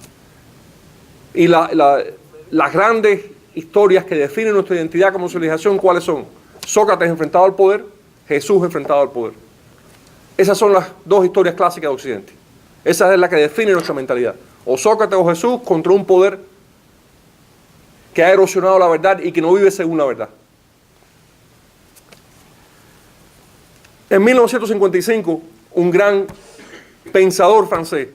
Y las grandes historias que definen nuestra identidad como civilización, ¿cuáles son? Sócrates enfrentado al poder, Jesús enfrentado al poder. Esas son las dos historias clásicas de Occidente. Esa es la que define nuestra mentalidad. O Sócrates o Jesús contra un poder que ha erosionado la verdad y que no vive según la verdad. En 1955, un gran pensador francés,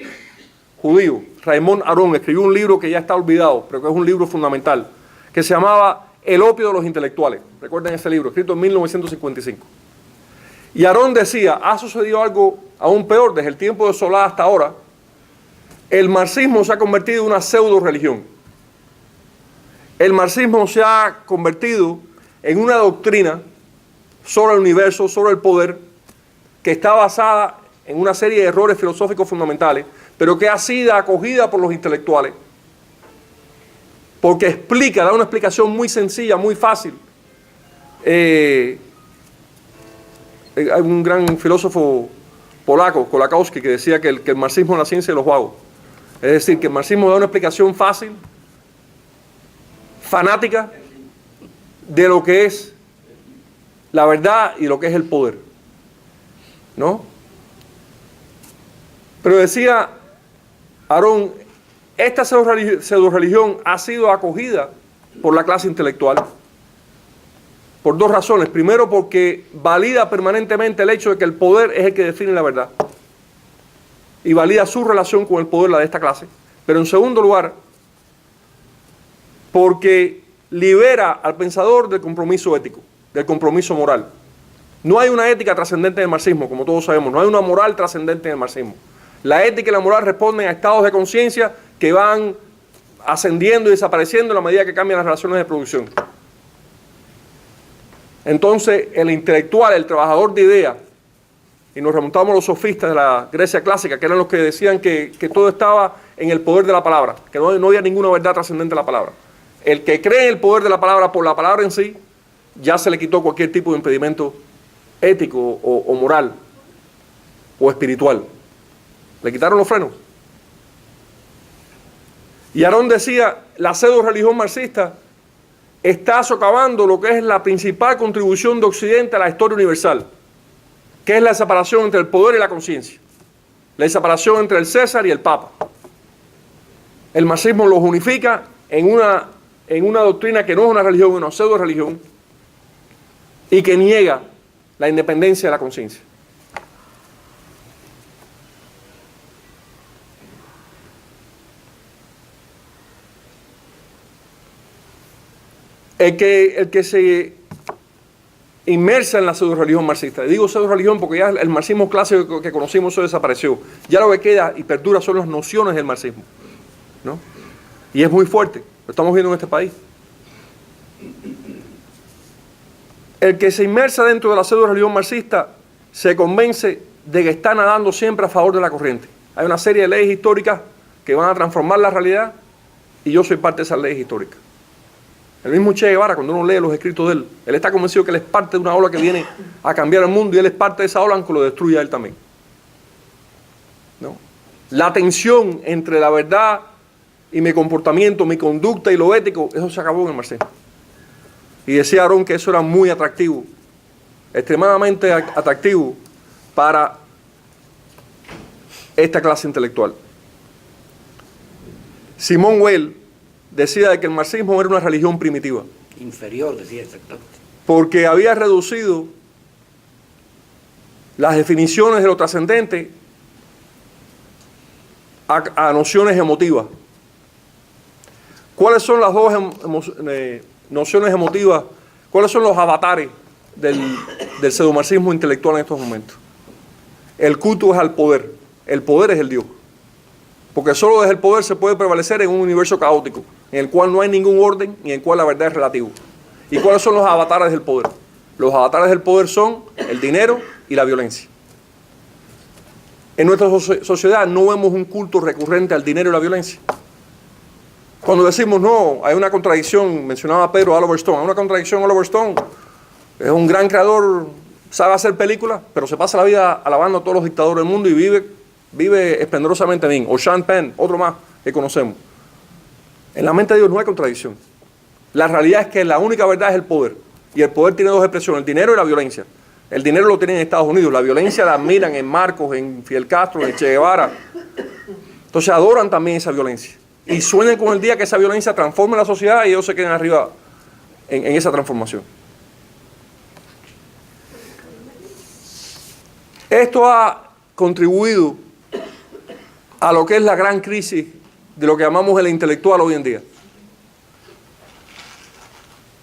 judío, Raymond Aron, escribió un libro que ya está olvidado, pero que es un libro fundamental, que se llamaba El opio de los intelectuales. Recuerden ese libro, escrito en 1955. Y Aron decía, ha sucedido algo aún peor desde el tiempo de Solá hasta ahora. El marxismo se ha convertido en una pseudo religión. El marxismo se ha convertido en una doctrina sobre el universo, sobre el poder, que está basada en una serie de errores filosóficos fundamentales, pero que ha sido acogida por los intelectuales, porque da una explicación muy sencilla, muy fácil. Hay un gran filósofo polaco, Kolakowski, que decía que el marxismo es la ciencia de los vagos. Es decir, que el marxismo da una explicación fácil, fanática, de lo que es la verdad y lo que es el poder, ¿no? Pero decía Aron, esta pseudo-religión ha sido acogida por la clase intelectual por dos razones. Primero, porque valida permanentemente el hecho de que el poder es el que define la verdad y valida su relación con el poder, la de esta clase. Pero en segundo lugar, porque libera al pensador del compromiso ético, del compromiso moral. No hay una ética trascendente en el marxismo, como todos sabemos, no hay una moral trascendente en el marxismo. La ética y la moral responden a estados de conciencia que van ascendiendo y desapareciendo en la medida que cambian las relaciones de producción. Entonces, el intelectual, el trabajador de ideas, y nos remontamos a los sofistas de la Grecia clásica, que eran los que decían que todo estaba en el poder de la palabra, que no había ninguna verdad trascendente en la palabra. El que cree en el poder de la palabra por la palabra en sí, ya se le quitó cualquier tipo de impedimento ético o moral o espiritual. Le quitaron los frenos. Y Aron decía, la pseudo-religión marxista está socavando lo que es la principal contribución de Occidente a la historia universal, que es la separación entre el poder y la conciencia, la separación entre el César y el Papa. El marxismo los unifica en una doctrina que no es una religión, es una pseudo-religión, y que niega la independencia de la conciencia. El que se inmersa en la pseudo-religión marxista, digo pseudo-religión porque ya el marxismo clásico que conocimos eso desapareció, ya lo que queda y perdura son las nociones del marxismo, ¿no? Y es muy fuerte, lo estamos viendo en este país. El que se inmersa dentro de la pseudo-religión marxista se convence de que está nadando siempre a favor de la corriente. Hay una serie de leyes históricas que van a transformar la realidad y yo soy parte de esas leyes históricas. El mismo Che Guevara, cuando uno lee los escritos de él está convencido que él es parte de una ola que viene a cambiar el mundo y él es parte de esa ola aunque lo destruya él también, ¿no? La tensión entre la verdad y mi comportamiento, mi conducta y lo ético, eso se acabó en el marxismo. Y decía Aron que eso era muy atractivo extremadamente atractivo para esta clase intelectual. Simone Weil decía de que el marxismo era una religión primitiva. Inferior, decía exactamente. Porque había reducido las definiciones de lo trascendente a nociones emotivas. ¿Cuáles son las dos nociones emotivas? ¿Cuáles son los avatares del pseudomarxismo intelectual en estos momentos? El culto es al poder. El poder es el Dios. Porque solo desde el poder se puede prevalecer en un universo caótico, en el cual no hay ningún orden y en el cual la verdad es relativa. ¿Y cuáles son los avatares del poder? Los avatares del poder son el dinero y la violencia. En nuestra sociedad no vemos un culto recurrente al dinero y la violencia. Cuando decimos, no, hay una contradicción, mencionaba Pedro Oliver Stone, hay una contradicción. Oliver Stone es un gran creador, sabe hacer películas, pero se pasa la vida alabando a todos los dictadores del mundo y vive esplendorosamente bien. O Sean Penn, otro más que conocemos. En la mente de Dios no hay contradicción. La realidad es que la única verdad es el poder. Y el poder tiene dos expresiones, el dinero y la violencia. El dinero lo tienen en Estados Unidos, la violencia la admiran en Marcos, en Fidel Castro, en Che Guevara. Entonces adoran también esa violencia. Y sueñan con el día que esa violencia transforme la sociedad y ellos se queden arriba en esa transformación. Esto ha contribuido a lo que es la gran crisis de lo que llamamos el intelectual hoy en día.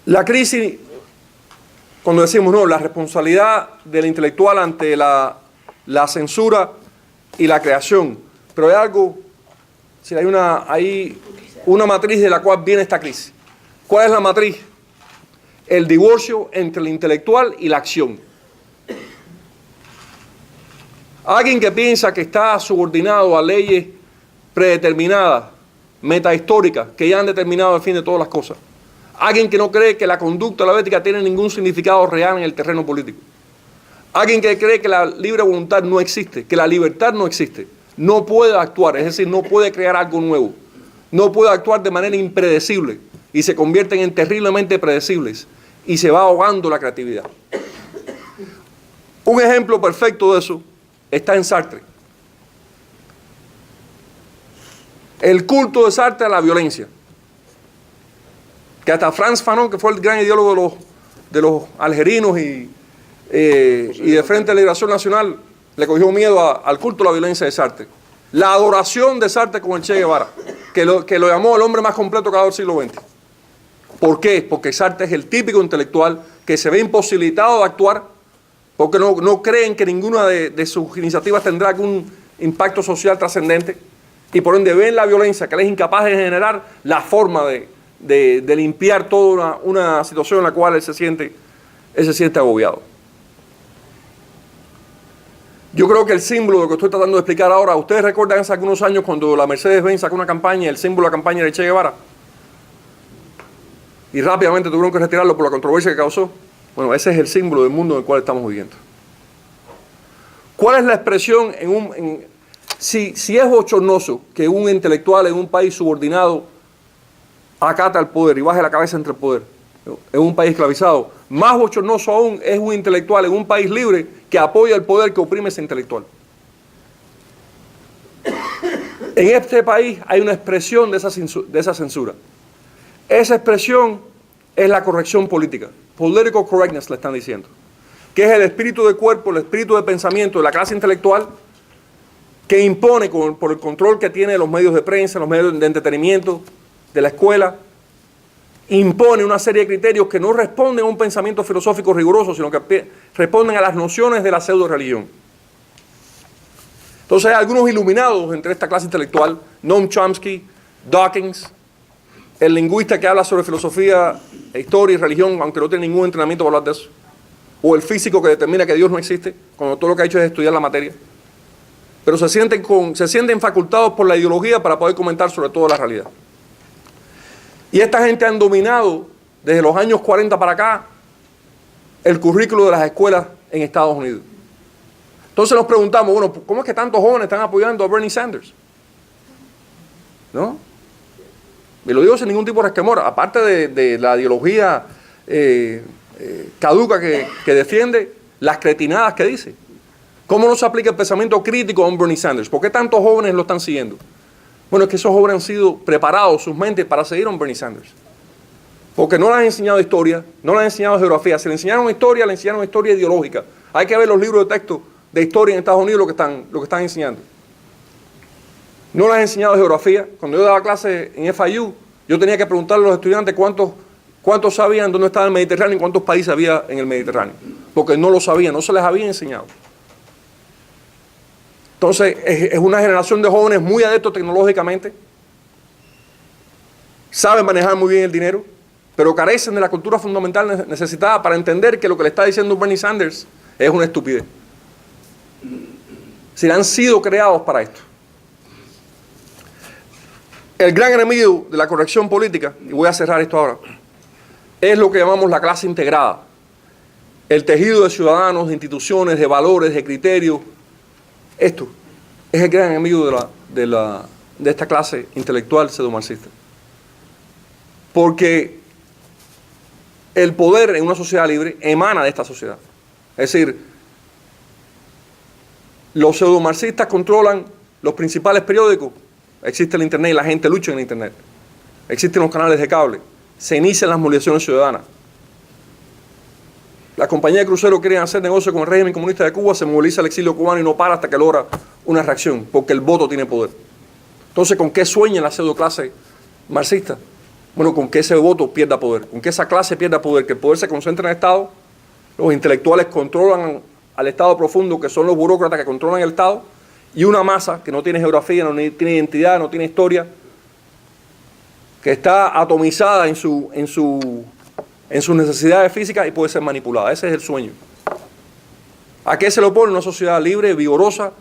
La crisis, cuando decimos no, la responsabilidad del intelectual ante la censura y la creación, pero hay algo, si hay una matriz de la cual viene esta crisis. ¿Cuál es la matriz? El divorcio entre el intelectual y la acción. Alguien que piensa que está subordinado a leyes predeterminadas, metahistóricas, que ya han determinado el fin de todas las cosas. Alguien que no cree que la conducta, la ética tiene ningún significado real en el terreno político. Alguien que cree que la libre voluntad no existe, que la libertad no existe. No puede actuar, es decir, no puede crear algo nuevo. No puede actuar de manera impredecible y se convierten en terriblemente predecibles y se va ahogando la creatividad. Un ejemplo perfecto de eso está en Sartre. El culto de Sartre a la violencia. Que hasta Frantz Fanon, que fue el gran ideólogo de los algerinos y de Frente de Liberación Nacional, le cogió miedo al culto a la violencia de Sartre. La adoración de Sartre con el Che Guevara, que lo llamó el hombre más completo que ha dado el siglo XX. ¿Por qué? Porque Sartre es el típico intelectual que se ve imposibilitado de actuar porque no creen que ninguna de sus iniciativas tendrá algún impacto social trascendente y por ende ven la violencia que él es incapaz de generar la forma de limpiar toda una situación en la cual él se siente agobiado. Yo creo que el símbolo de lo que estoy tratando de explicar ahora, ustedes recuerdan hace algunos años cuando la Mercedes-Benz sacó una campaña, el símbolo de la campaña de Che Guevara, y rápidamente tuvieron que retirarlo por la controversia que causó. Bueno, ese es el símbolo del mundo en el cual estamos viviendo. ¿Cuál es la expresión si es bochornoso que un intelectual en un país subordinado acata el poder y baje la cabeza entre el poder, en un país esclavizado? Más bochornoso aún es un intelectual en un país libre que apoya el poder que oprime ese intelectual. En este país hay una expresión de esa censura. Esa expresión es la corrección política. Political correctness le están diciendo. Que es el espíritu de cuerpo, el espíritu de pensamiento de la clase intelectual que impone por el control que tiene de los medios de prensa, los medios de entretenimiento, de la escuela, impone una serie de criterios que no responden a un pensamiento filosófico riguroso, sino que responden a las nociones de la pseudo-religión. Entonces hay algunos iluminados entre esta clase intelectual, Noam Chomsky, Dawkins, el lingüista que habla sobre filosofía, historia y religión, aunque no tiene ningún entrenamiento para hablar de eso, o el físico que determina que Dios no existe, cuando todo lo que ha hecho es estudiar la materia, pero se sienten facultados por la ideología para poder comentar sobre toda la realidad. Y esta gente han dominado desde los años 40 para acá el currículo de las escuelas en Estados Unidos. Entonces nos preguntamos, bueno, ¿cómo es que tantos jóvenes están apoyando a Bernie Sanders? ¿No? Y lo digo sin ningún tipo de resquemor, aparte de la ideología caduca que defiende, las cretinadas que dice. ¿Cómo no se aplica el pensamiento crítico a un Bernie Sanders? ¿Por qué tantos jóvenes lo están siguiendo? Bueno, es que esos jóvenes han sido preparados, sus mentes, para seguir a un Bernie Sanders. Porque no les han enseñado historia, no les han enseñado geografía. Si le enseñaron historia ideológica. Hay que ver los libros de texto de historia en Estados Unidos lo que están enseñando. No les han enseñado geografía. Cuando yo daba clases en FIU, yo tenía que preguntarle a los estudiantes cuántos sabían dónde estaba el Mediterráneo y cuántos países había en el Mediterráneo. Porque no lo sabían, no se les había enseñado. Entonces, es una generación de jóvenes muy adeptos tecnológicamente, saben manejar muy bien el dinero, pero carecen de la cultura fundamental necesitada para entender que lo que le está diciendo Bernie Sanders es una estupidez. Si han sido creados para esto. El gran enemigo de la corrección política, y voy a cerrar esto ahora, es lo que llamamos la clase integrada. El tejido de ciudadanos, de instituciones, de valores, de criterios. Esto es el gran enemigo de esta clase intelectual pseudomarxista. Porque el poder en una sociedad libre emana de esta sociedad. Es decir, los pseudomarxistas controlan los principales periódicos. Existe el Internet y la gente lucha en el Internet. Existen los canales de cable. Se inician las movilizaciones ciudadanas. La compañía de cruceros quieren hacer negocio con el régimen comunista de Cuba, se moviliza el exilio cubano y no para hasta que logra una reacción, porque el voto tiene poder. Entonces, ¿con qué sueña la pseudoclase marxista? Bueno, con que ese voto pierda poder, con que esa clase pierda poder, que el poder se concentre en el Estado, los intelectuales controlan al Estado profundo, que son los burócratas que controlan el Estado, y una masa que no tiene geografía, no tiene identidad, no tiene historia, que está atomizada en sus necesidades físicas y puede ser manipulada. Ese es el sueño. ¿A qué se le opone? Una sociedad libre, vigorosa,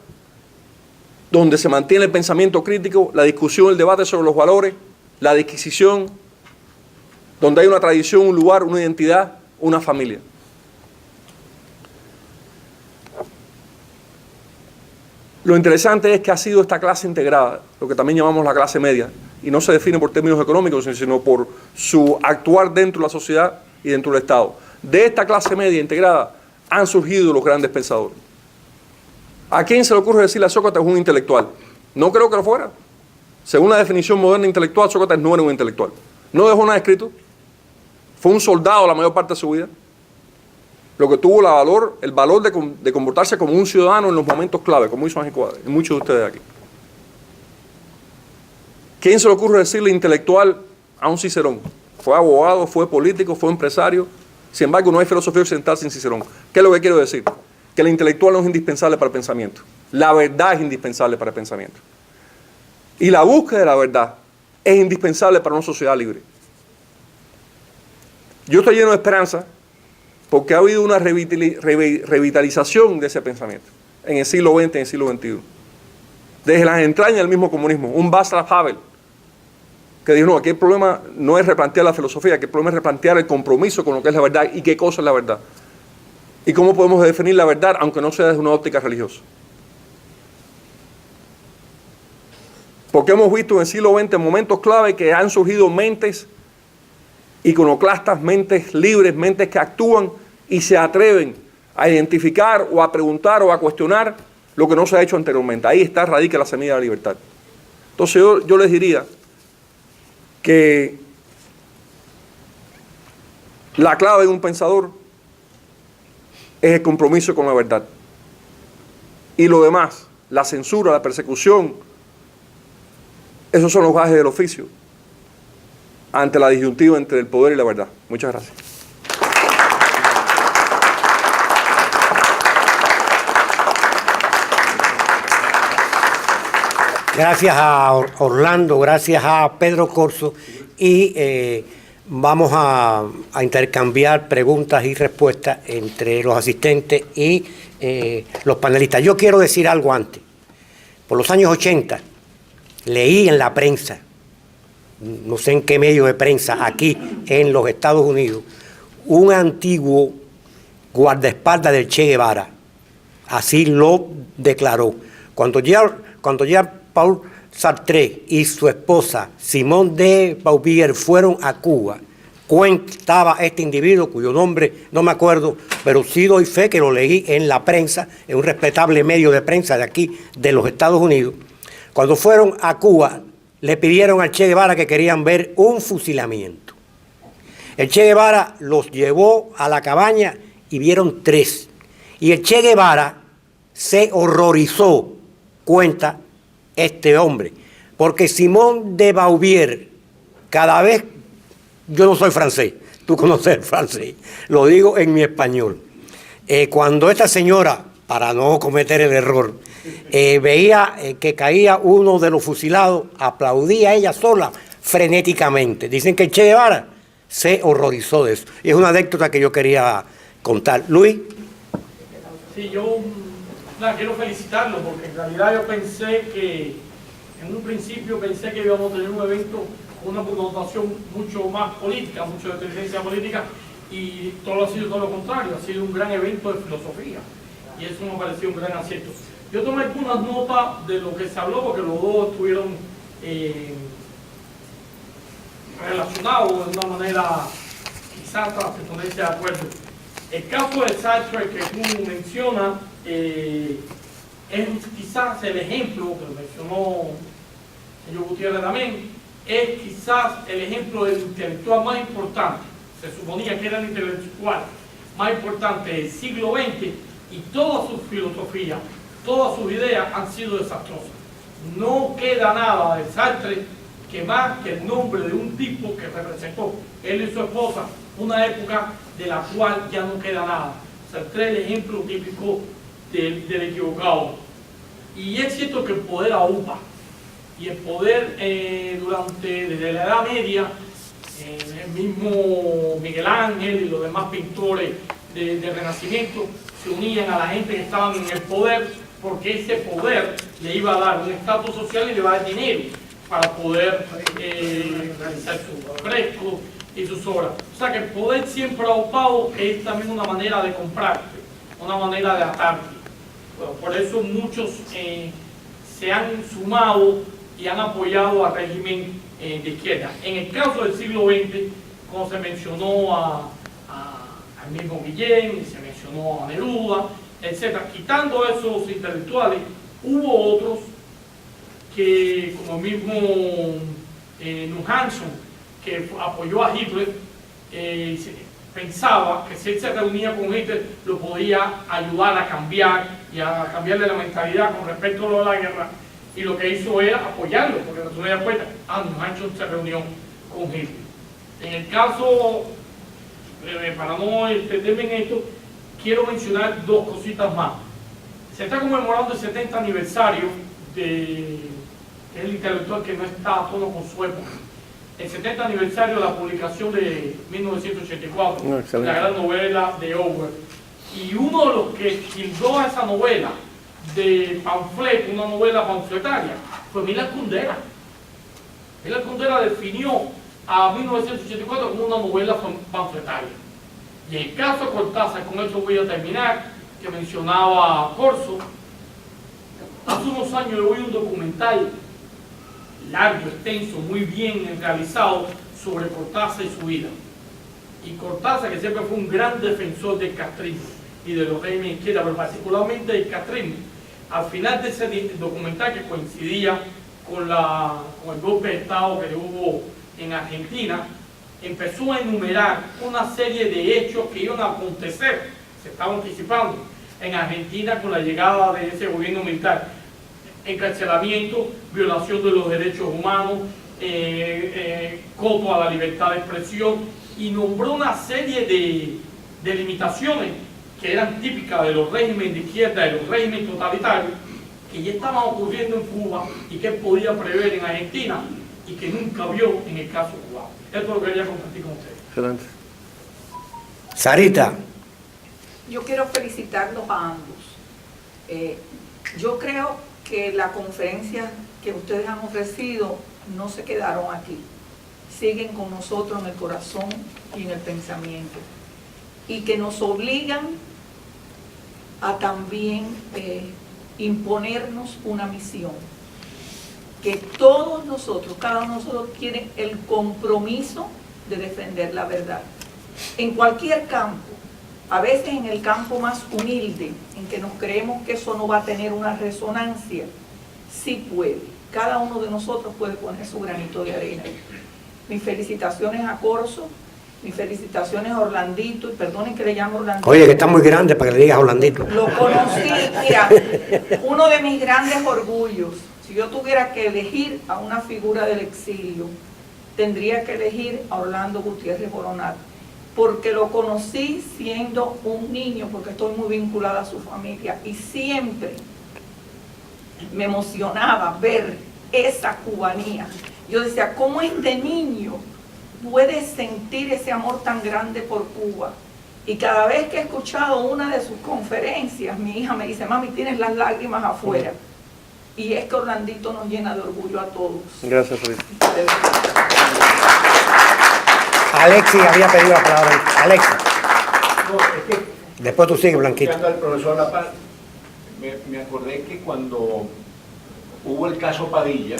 donde se mantiene el pensamiento crítico, la discusión, el debate sobre los valores, la disquisición, donde hay una tradición, un lugar, una identidad, una familia. Lo interesante es que ha sido esta clase integrada, lo que también llamamos la clase media, y no se define por términos económicos, sino por su actuar dentro de la sociedad y dentro del Estado. De esta clase media integrada han surgido los grandes pensadores. ¿A quién se le ocurre decirle a Sócrates un intelectual? No creo que lo fuera. Según la definición moderna de intelectual, Sócrates no era un intelectual. No dejó nada escrito. Fue un soldado la mayor parte de su vida. Lo que tuvo el valor de comportarse como un ciudadano en los momentos clave, como hizo Ángel Cuadra y muchos de ustedes aquí. ¿Quién se le ocurre decirle intelectual a un Cicerón? Fue abogado, fue político, fue empresario. Sin embargo, no hay filosofía occidental sin Cicerón. ¿Qué es lo que quiero decir? Que el intelectual no es indispensable para el pensamiento. La verdad es indispensable para el pensamiento. Y la búsqueda de la verdad es indispensable para una sociedad libre. Yo estoy lleno de esperanza porque ha habido una revitalización de ese pensamiento en el siglo XX, en el siglo XXI. Desde las entrañas del mismo comunismo, un Václav Havel, que dijo, no, aquí el problema no es replantear la filosofía, aquí el problema es replantear el compromiso con lo que es la verdad y qué cosa es la verdad. Y cómo podemos definir la verdad, aunque no sea desde una óptica religiosa. Porque hemos visto en el siglo XX momentos clave que han surgido mentes iconoclastas, mentes libres, mentes que actúan y se atreven a identificar o a preguntar o a cuestionar lo que no se ha hecho anteriormente. Ahí radica la semilla de la libertad. Entonces yo les diría que la clave de un pensador es el compromiso con la verdad. Y lo demás, la censura, la persecución, esos son los gajes del oficio ante la disyuntiva entre el poder y la verdad. Muchas gracias. Gracias a Orlando, gracias a Pedro Corzo y vamos a intercambiar preguntas y respuestas entre los asistentes y los panelistas. Yo quiero decir algo antes. Por los años 80 leí en la prensa, no sé en qué medio de prensa, aquí en los Estados Unidos, un antiguo guardaespaldas del Che Guevara, así lo declaró. Cuando ya Paul Sartre y su esposa Simone de Beauvoir fueron a Cuba, estaba este individuo, cuyo nombre no me acuerdo, pero sí doy fe que lo leí en la prensa, en un respetable medio de prensa de aquí, de los Estados Unidos. Cuando fueron a Cuba, le pidieron al Che Guevara que querían ver un fusilamiento. El Che Guevara los llevó a la cabaña y vieron 3. Y el Che Guevara se horrorizó, cuenta este hombre, porque Simón de Beauvoir, cada vez, yo no soy francés, tú conoces el francés, lo digo en mi español, cuando esta señora, para no cometer el error, veía que caía uno de los fusilados, aplaudía ella sola frenéticamente. Dicen que el Che Guevara se horrorizó de eso. Y es una anécdota que yo quería contar. Luis. Sí, yo quiero felicitarlo porque en realidad yo pensé que, en un principio pensé que íbamos a tener un evento con una connotación mucho más política, mucho de tendencia política, y todo ha sido todo lo contrario, ha sido un gran evento de filosofía, y eso me pareció un gran acierto. Yo tomé algunas notas de lo que se habló porque los dos estuvieron relacionados de una manera quizás para ponerse de acuerdo. El caso de Sartre que tú mencionas es quizás el ejemplo, que lo mencionó el señor Gutiérrez también, es quizás el ejemplo del intelectual más importante, se suponía que era el intelectual más importante del siglo XX, y toda su filosofía, todas sus ideas han sido desastrosas. No queda nada de Sartre que más que el nombre de un tipo que representó, él y su esposa, una época de la cual ya no queda nada. Sartre es el ejemplo típico del equivocado. Y es cierto que el poder aúpa, y el poder desde la Edad Media, el mismo Miguel Ángel y los demás pintores del Renacimiento se unían a la gente que estaban en el poder, porque ese poder le iba a dar un estatus social y le va a dar dinero para poder realizar sus frescos y sus obras. O sea que el poder siempre aupado es también una manera de comprarte, una manera de atarte. Bueno, por eso muchos se han sumado y han apoyado al régimen de izquierda. En el caso del siglo XX, como se mencionó al mismo Guillén, y se mencionó a Neruda, etc. Quitando esos intelectuales, hubo otros que, como el mismo Knut Hamsun, que apoyó a Hitler, pensaba que si él se reunía con Hitler lo podía ayudar a cambiar y a cambiarle la mentalidad con respecto a lo de la guerra, y lo que hizo era apoyarlo, porque no se dio cuenta, Knut Hamsun se reunió con Hitler. En el caso, para no extenderme en esto, quiero mencionar dos cositas más. Se está conmemorando el 70 aniversario del intelectual que no está a tono con su época. El 70 aniversario de la publicación de 1984, la gran novela de Orwell. Y uno de los que tildó a esa novela de panfleto, una novela panfletaria, fue Milan Kundera. Milan Kundera definió a 1984 como una novela panfletaria. Y en el caso de Cortázar, con esto voy a terminar, que mencionaba a Corso, hace unos años yo vi un documental largo, extenso, muy bien realizado sobre Cortázar y su vida. Y Cortázar, que siempre fue un gran defensor del castrismo y de los regímenes de izquierda, pero particularmente del castrismo, al final de ese documental, que coincidía con el golpe de Estado que hubo en Argentina, empezó a enumerar una serie de hechos que iban a acontecer, se estaban anticipando en Argentina con la llegada de ese gobierno militar: encarcelamiento, violación de los derechos humanos, coto a la libertad de expresión, y nombró una serie de limitaciones que eran típicas de los regímenes de izquierda, de los regímenes totalitarios, que ya estaban ocurriendo en Cuba y que él podía prever en Argentina y que nunca vio en el caso cubano. Esto lo quería compartir con ustedes. Excelente. Sarita. Yo quiero felicitarlos a ambos. Yo creo que la conferencia que ustedes han ofrecido no se quedaron aquí, siguen con nosotros en el corazón y en el pensamiento, y que nos obligan a también imponernos una misión, que todos nosotros, cada uno de nosotros tiene el compromiso de defender la verdad. En cualquier campo, a veces en el campo más humilde, en que nos creemos que eso no va a tener una resonancia, sí puede. Cada uno de nosotros puede poner su granito de arena. Mis felicitaciones a Corso, mis felicitaciones a Orlandito, y perdonen que le llamo Orlandito. Oye, que está muy grande para que le digas Orlandito. Lo conocí, mira, uno de mis grandes orgullos, si yo tuviera que elegir a una figura del exilio, tendría que elegir a Orlando Gutiérrez Boronat, porque lo conocí siendo un niño, porque estoy muy vinculada a su familia, y siempre me emocionaba ver esa cubanía. Yo decía, ¿cómo este niño puede sentir ese amor tan grande por Cuba? Y cada vez que he escuchado una de sus conferencias, mi hija me dice, mami, tienes las lágrimas afuera. Y es que Orlandito nos llena de orgullo a todos. Gracias, Felipe. Alexis había pedido la palabra. Alexis, No, es que, después tú sigues, Blanquito. escuchando al profesor La Paz, me acordé que cuando hubo el caso Padilla,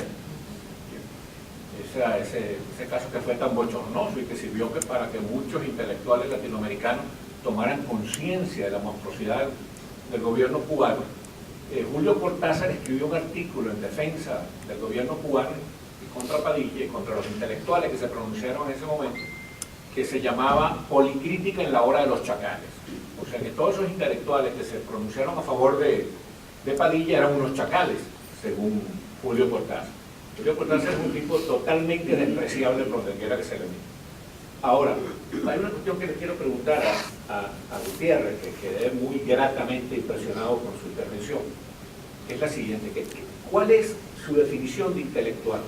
ese caso que fue tan bochornoso y que sirvió para que muchos intelectuales latinoamericanos tomaran conciencia de la monstruosidad del gobierno cubano, Julio Cortázar escribió un artículo en defensa del gobierno cubano y contra Padilla y contra los intelectuales que se pronunciaron en ese momento, que se llamaba Policrítica en la hora de los chacales. O sea que todos esos intelectuales que se pronunciaron a favor de Padilla eran unos chacales, según Julio Cortázar. Julio Cortázar es un tipo totalmente despreciable por donde quiera que se le mire. Ahora, hay una cuestión que le quiero preguntar a Gutiérrez, que quedé muy gratamente impresionado con su intervención, que es la siguiente: ¿cuál es su definición de intelectual?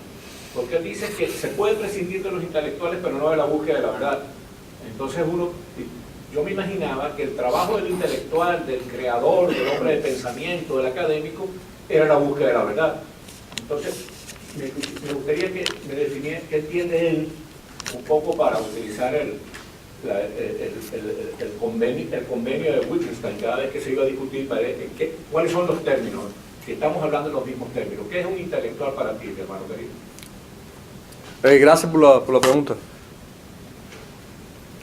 Porque él dice que se puede prescindir de los intelectuales, pero no de la búsqueda de la verdad. Entonces yo me imaginaba que el trabajo del intelectual, del creador, del hombre de pensamiento, del académico, era la búsqueda de la verdad. Entonces, me gustaría que me definiera qué entiende él, un poco para utilizar el convenio de Wittgenstein cada vez que se iba a discutir, ¿cuáles son los términos? Si estamos hablando de los mismos términos. ¿Qué es un intelectual para ti, hermano querido? Gracias por la pregunta.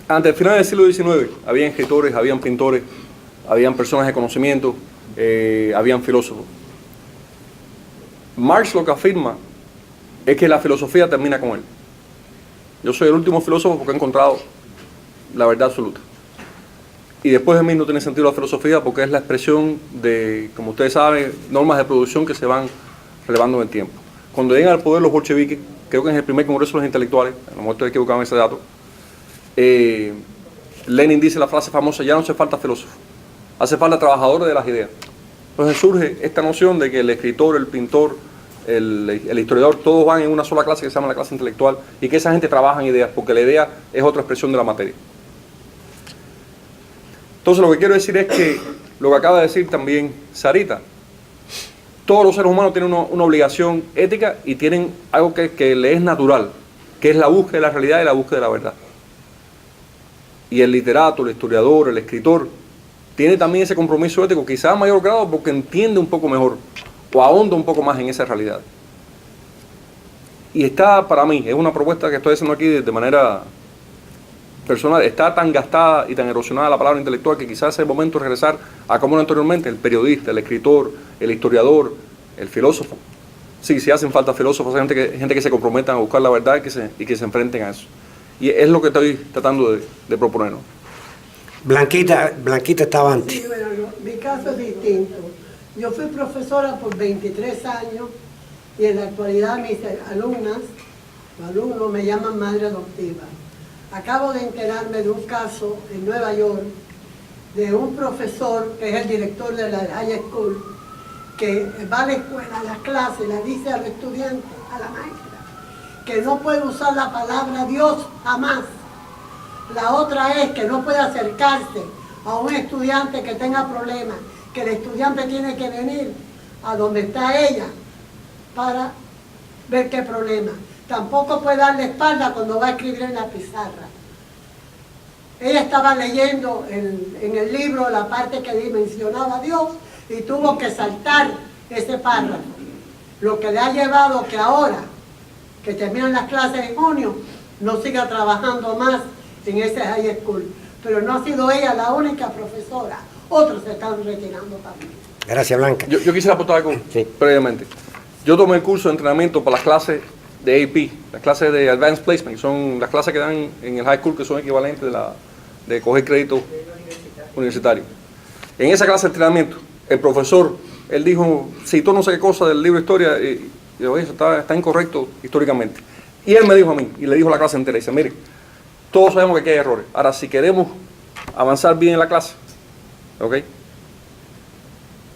Antes del final del siglo XIX, habían escritores, habían pintores, habían personas de conocimiento, habían filósofos. Marx lo que afirma es que la filosofía termina con él. Yo soy el último filósofo porque he encontrado la verdad absoluta. Y después de mí no tiene sentido la filosofía porque es la expresión de, como ustedes saben, normas de producción que se van relevando en el tiempo. Cuando llegan al poder los bolcheviques, creo que en el primer congreso de los intelectuales, a lo mejor estoy equivocado en ese dato, Lenin dice la frase famosa: ya no hace falta filósofo, hace falta trabajadores de las ideas. Entonces surge esta noción de que el escritor, el pintor, el historiador, todos van en una sola clase que se llama la clase intelectual, y que esa gente trabaja en ideas, porque la idea es otra expresión de la materia. Entonces lo que quiero decir es que, lo que acaba de decir también Sarita, todos los seres humanos tienen una obligación ética y tienen algo que le es natural, que es la búsqueda de la realidad y la búsqueda de la verdad. Y el literato, el historiador, el escritor, tiene también ese compromiso ético, quizás a mayor grado porque entiende un poco mejor o ahonda un poco más en esa realidad. Y está, para mí, es una propuesta que estoy haciendo aquí de manera personal, está tan gastada y tan erosionada la palabra intelectual que quizás es el momento de regresar a como era anteriormente: el periodista, el escritor, el historiador, el filósofo. Sí, sí hacen falta filósofos, gente que se comprometan a buscar la verdad y que se enfrenten a eso. Y es lo que estoy tratando de proponer, ¿no? Blanquita estaba antes. Sí, bueno, mi caso es distinto. Yo fui profesora por 23 años y en la actualidad mis alumnos me llaman madre adoptiva. Acabo de enterarme de un caso en Nueva York de un profesor que es el director de la high school, que va a la escuela, a las clases, le dice al estudiante, a la maestra, que no puede usar la palabra Dios jamás. La otra es que no puede acercarse a un estudiante que tenga problemas, que el estudiante tiene que venir a donde está ella para ver qué problema. Tampoco puede darle espalda cuando va a escribir en la pizarra. Ella estaba leyendo en el libro la parte que mencionaba a Dios y tuvo que saltar ese párrafo. Lo que le ha llevado que ahora, que terminan las clases en junio, no siga trabajando más en ese high school. Pero no ha sido ella la única profesora, otros se están retirando también. Gracias, Blanca. Yo quisiera aportar algo Sí. previamente. Yo tomé el curso de entrenamiento para las clases de AP, las clases de Advanced Placement, son las clases que dan en el high school que son equivalentes de coger crédito universitario. En esa clase de entrenamiento, el profesor, él dijo, citó no sé qué cosa del libro de historia, y yo, eso está incorrecto históricamente. Y él me dijo a mí, y le dijo a la clase entera, dice, mire, todos sabemos que aquí hay errores. Ahora, si queremos avanzar bien en la clase, ¿ok?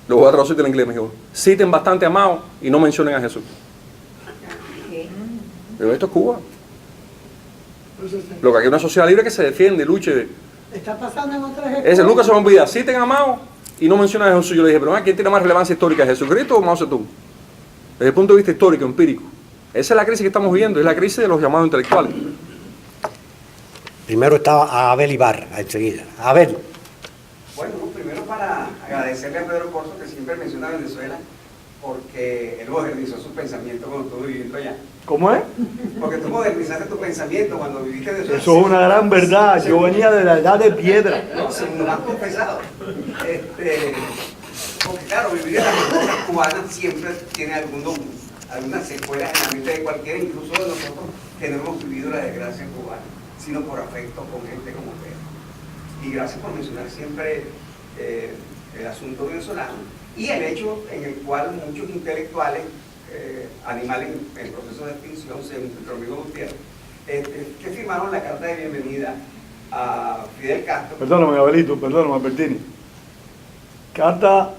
Lo voy a traducir del inglés, me dijo, citen bastante a Mao y no mencionen a Jesús. Pero esto es Cuba. Lo que aquí es una sociedad libre que se defiende, luche. Está pasando en otras Ese escuelas. nunca se me olvida, citen a Mao y no mencionan a Jesús. Yo le dije, pero ¿quién tiene más relevancia histórica, Jesucristo o Mao Zedong? Desde el punto de vista histórico, empírico. Esa es la crisis que estamos viviendo, es la crisis de los llamados intelectuales. Primero estaba Abel Ibarra, enseguida. Abel. Bueno, primero para agradecerle a Pedro Corso, que siempre menciona a Venezuela, porque él modernizó su pensamiento cuando estuvo viviendo allá. ¿Cómo es? Porque tú modernizaste tu pensamiento cuando viviste en Venezuela. Eso es una gran verdad. Yo venía de la edad de piedra. No, según lo has confesado. Porque claro, vivir en las costas cubanas siempre tiene algunas secuelas en la mente de cualquiera, incluso de nosotros que no hemos vivido la desgracia cubana, sino por afecto con gente como usted. Y gracias por mencionar siempre el asunto venezolano y el hecho en el cual muchos intelectuales, animales en proceso de extinción, según nuestro amigo Gutiérrez, que firmaron la carta de bienvenida a Fidel Castro. Perdóname, Abelito, perdóname, Albertini. Carta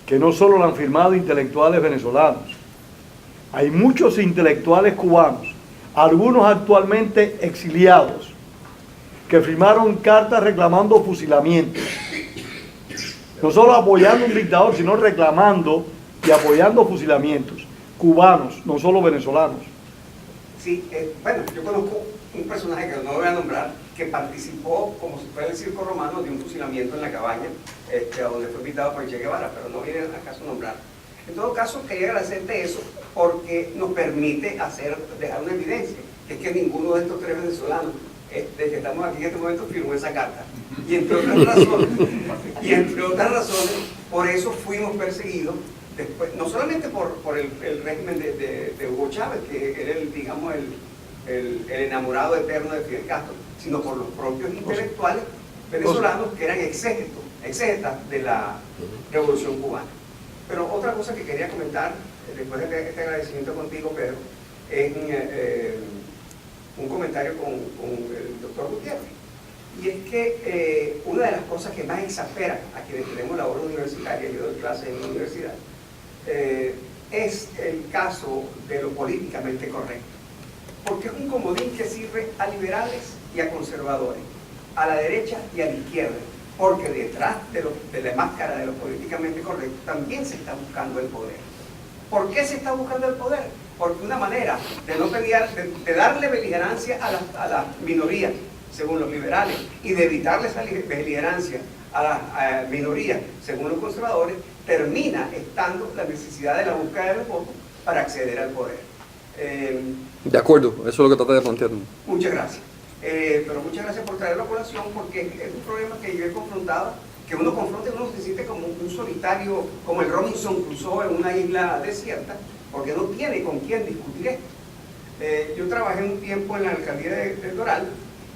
que no solo la han firmado intelectuales venezolanos. Hay muchos intelectuales cubanos, algunos actualmente exiliados, que firmaron cartas reclamando fusilamientos. No solo apoyando a un dictador, sino reclamando y apoyando fusilamientos. Cubanos, no solo venezolanos. Sí, bueno, yo conozco un personaje que no voy a nombrar, que participó, como si fuera el circo romano, de un fusilamiento en la cabaña, a donde fue invitado por Che Guevara, pero no viene al caso nombrar. En todo caso, quería agradecerte eso porque nos permite dejar una evidencia, que es que ninguno de estos tres venezolanos que estamos aquí en este momento firmó esa carta. Y entre otras razones, por eso fuimos perseguidos, después, no solamente por el régimen de Hugo Chávez, que era el enamorado eterno de Fidel Castro, sino por los propios intelectuales venezolanos que eran exégetas de la Revolución Cubana. Pero otra cosa que quería comentar, después de este agradecimiento contigo, Pedro, es un comentario con el doctor Gutiérrez. Y es que una de las cosas que más exaspera a quienes tenemos labor universitaria, yo doy clases en la universidad, es el caso de lo políticamente correcto. Porque es un comodín que sirve a liberales y a conservadores, a la derecha y a la izquierda, porque detrás de la máscara de lo políticamente correcto también se está buscando el poder. ¿Por qué se está buscando el poder? Porque una manera de no pelear, de darle beligerancia a las minorías, según los liberales, y de evitarle esa beligerancia a las minorías, según los conservadores, termina estando la necesidad de la búsqueda de los votos para acceder al poder. De acuerdo, eso es lo que traté de plantear. Muchas gracias. Pero muchas gracias por traerlo a colación, porque es un problema que yo he confrontado, que uno confronta y uno se siente como un solitario, como el Robinson Crusoe en una isla desierta, porque no tiene con quién discutir esto. Yo trabajé un tiempo en la alcaldía de Doral,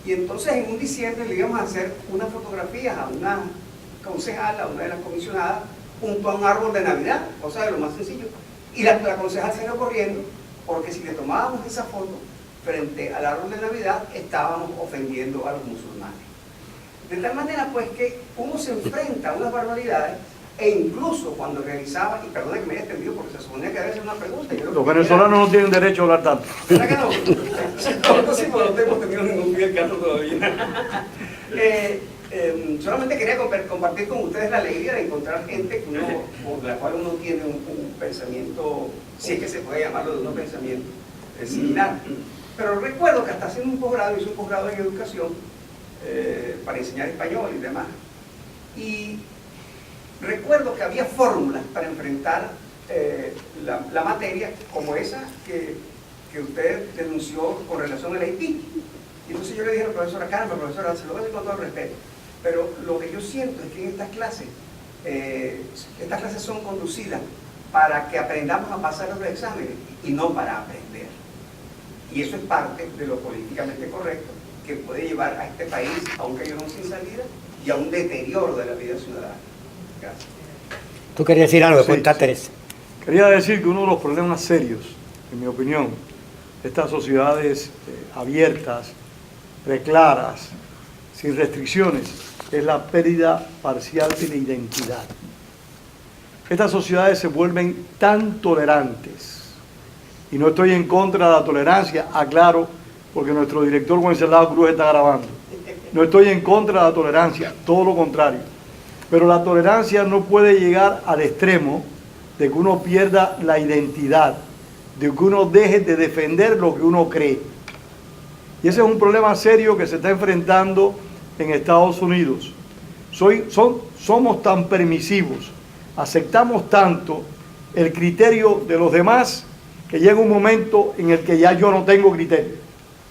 y entonces en un diciembre le íbamos a hacer unas fotografías a una concejal, a una de las comisionadas, junto a un árbol de Navidad, cosa de lo más sencillo. Y la concejal salió corriendo, porque si le tomábamos esa foto frente al árbol de Navidad, estábamos ofendiendo a los musulmanes. De tal manera, pues, que uno se enfrenta a unas barbaridades, e incluso cuando realizaba, y perdona que me haya extendido porque se suponía que había hecho una pregunta. Los venezolanos no tienen derecho a hablar tanto. ¿Verdad que no? Nosotros sí, no hemos tenido ningún Fidel Castro todavía. Solamente quería compartir con ustedes la alegría de encontrar gente con la cual uno tiene un pensamiento, si es que se puede llamarlo de un pensamiento similar. Pero recuerdo que hasta haciendo un posgrado, hice un posgrado en educación para enseñar español y demás. Y recuerdo que había fórmulas para enfrentar la materia como esa que que usted denunció con relación al Haití. Y entonces yo le dije a la profesora Carmen, profesora, se lo voy a decir con todo respeto, pero lo que yo siento es que en estas clases son conducidas para que aprendamos a pasar los exámenes y no para aprender. Y eso es parte de lo políticamente correcto que puede llevar a este país a un callejón sin salida y a un deterioro de la vida ciudadana. Gracias. Tú querías decir algo, Sí, cuenta sí. Teresa. Quería decir que uno de los problemas serios, en mi opinión, de estas sociedades abiertas, preclaras, sin restricciones, es la pérdida parcial de la identidad. Estas sociedades se vuelven tan tolerantes, y no estoy en contra de la tolerancia, aclaro, porque nuestro director Wenceslao Cruz está grabando. No estoy en contra de la tolerancia, todo lo contrario. Pero la tolerancia no puede llegar al extremo de que uno pierda la identidad, de que uno deje de defender lo que uno cree. Y ese es un problema serio que se está enfrentando en Estados Unidos. Somos tan permisivos, aceptamos tanto el criterio de los demás, que llega un momento en el que ya yo no tengo criterio.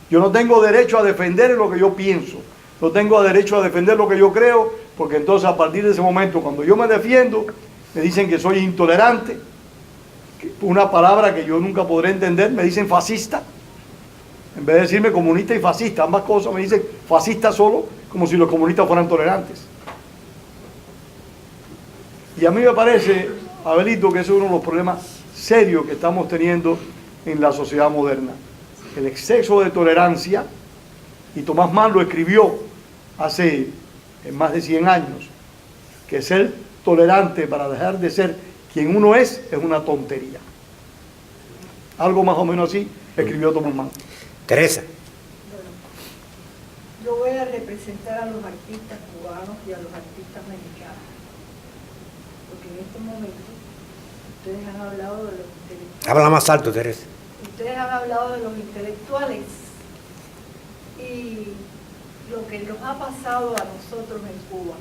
Yo no tengo derecho a defender lo que yo pienso, no tengo derecho a defender lo que yo creo, porque entonces a partir de ese momento, cuando yo me defiendo, me dicen que soy intolerante, una palabra que yo nunca podré entender, me dicen fascista, en vez de decirme comunista y fascista, ambas cosas me dicen fascista solo, como si los comunistas fueran tolerantes. Y a mí me parece, Abelito, que ese es uno de los problemas serios que estamos teniendo en la sociedad moderna. El exceso de tolerancia, y Tomás Mann lo escribió hace más de 100 años, que ser tolerante para dejar de ser quien uno es una tontería. Algo más o menos así escribió Tomás Mann. Teresa. Yo voy a representar a los artistas cubanos y a los artistas mexicanos, porque en este momento ustedes han hablado de los intelectuales. Habla más alto, Teresa. Ustedes han hablado de los intelectuales y lo que nos ha pasado a nosotros en Cuba.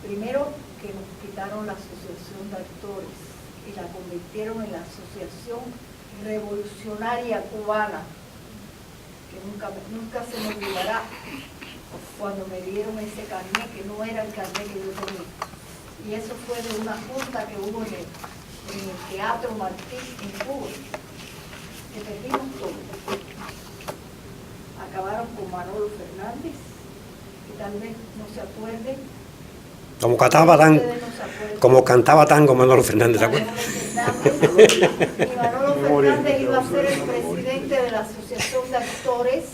Primero, que nos quitaron la Asociación de Actores y la convirtieron en la Asociación Revolucionaria Cubana, que nunca se me olvidará cuando me dieron ese carnet, que no era el carnet que yo tenía. Y eso fue de una junta que hubo en el Teatro Martí en Cuba, que perdimos todo. Acabaron con Manolo Fernández, que tal vez no se acuerden. Como cantaba tango Manolo Fernández, ¿te acuerdas? Y Manolo Fernández iba a ser el presidente de la Asociación de Actores.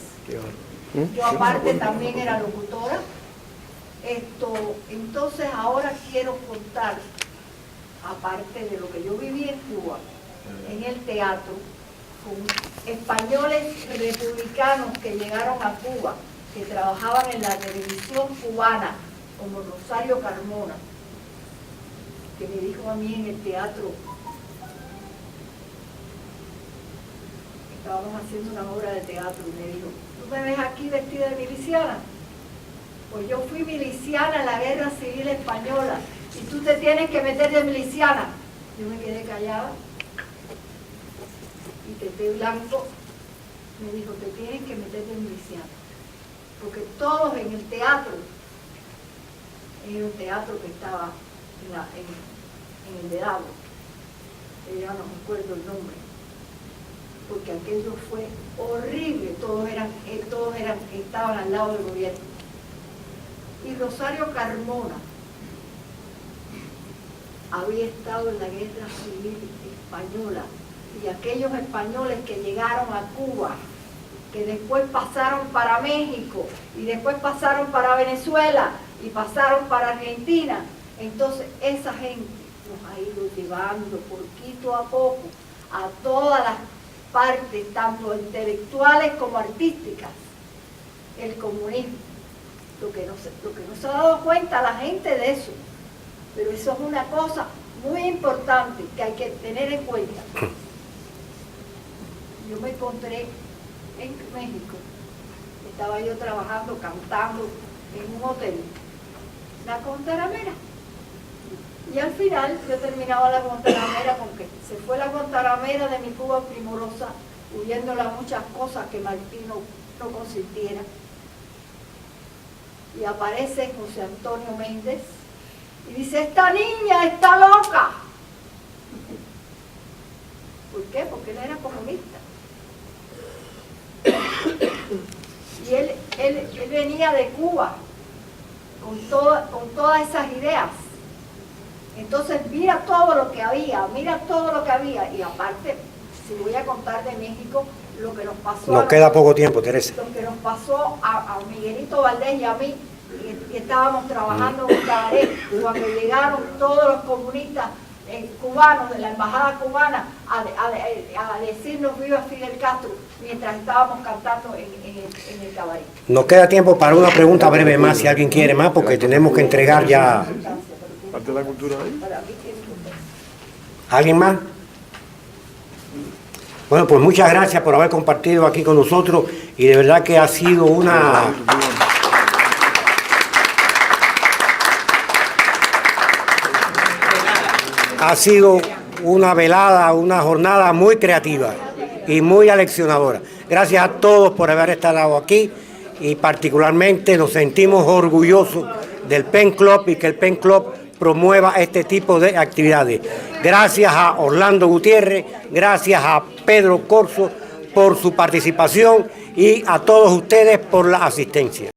Yo aparte también era locutora. Entonces ahora quiero contar, aparte de lo que yo viví en Cuba, en el teatro, con españoles republicanos que llegaron a Cuba, que trabajaban en la televisión cubana, como Rosario Carmona, que me dijo a mí en el teatro, estábamos haciendo una obra de teatro, y me dijo, ¿tú me ves aquí vestida de miliciana? Pues yo fui miliciana en la Guerra Civil Española, y tú te tienes que meter de miliciana. Yo me quedé callada, y Tete Blanco me dijo, te tienes que meter de miliciana, porque todos en el teatro, era un teatro que estaba en el de Davo, ya no me acuerdo el nombre, porque aquello fue horrible, todos estaban al lado del gobierno. Y Rosario Carmona había estado en la Guerra Civil Española, y aquellos españoles que llegaron a Cuba, que después pasaron para México, y después pasaron para Venezuela, y pasaron para Argentina. Entonces esa gente nos ha ido llevando poquito a poco a todas las partes, tanto intelectuales como artísticas, el comunismo. Lo que no se ha dado cuenta la gente de eso, pero eso es una cosa muy importante que hay que tener en cuenta. Yo me encontré en México, estaba yo trabajando, cantando en un hotel, la Guantanamera. Y al final yo terminaba la Guantanamera, porque se fue la Guantanamera de mi Cuba primorosa huyéndole a muchas cosas que Martín no consintiera. Y aparece José Antonio Méndez y dice, esta niña está loca. ¿Por qué? Porque él era comunista. Y él venía de Cuba con todas esas ideas. Entonces mira todo lo que había, y aparte, si voy a contar de México, lo que nos pasó... Nos queda poco tiempo, Teresa. Lo que nos pasó a Miguelito Valdés y a mí, y estábamos trabajando en un cabaret, cuando llegaron todos los comunistas cubanos de la embajada cubana a decirnos viva Fidel Castro, mientras estábamos cantando en el cabaret. Nos queda tiempo para una pregunta breve más, si alguien quiere más, porque tenemos que entregar ya... Parte de la cultura ahí. ¿Alguien más? Bueno, pues muchas gracias por haber compartido aquí con nosotros y de verdad que ha sido una velada, una jornada muy creativa y muy aleccionadora. Gracias a todos por haber estado aquí y particularmente nos sentimos orgullosos del Pen Club y que el Pen Club promueva este tipo de actividades. Gracias a Orlando Gutiérrez, gracias a Pedro Corso por su participación y a todos ustedes por la asistencia.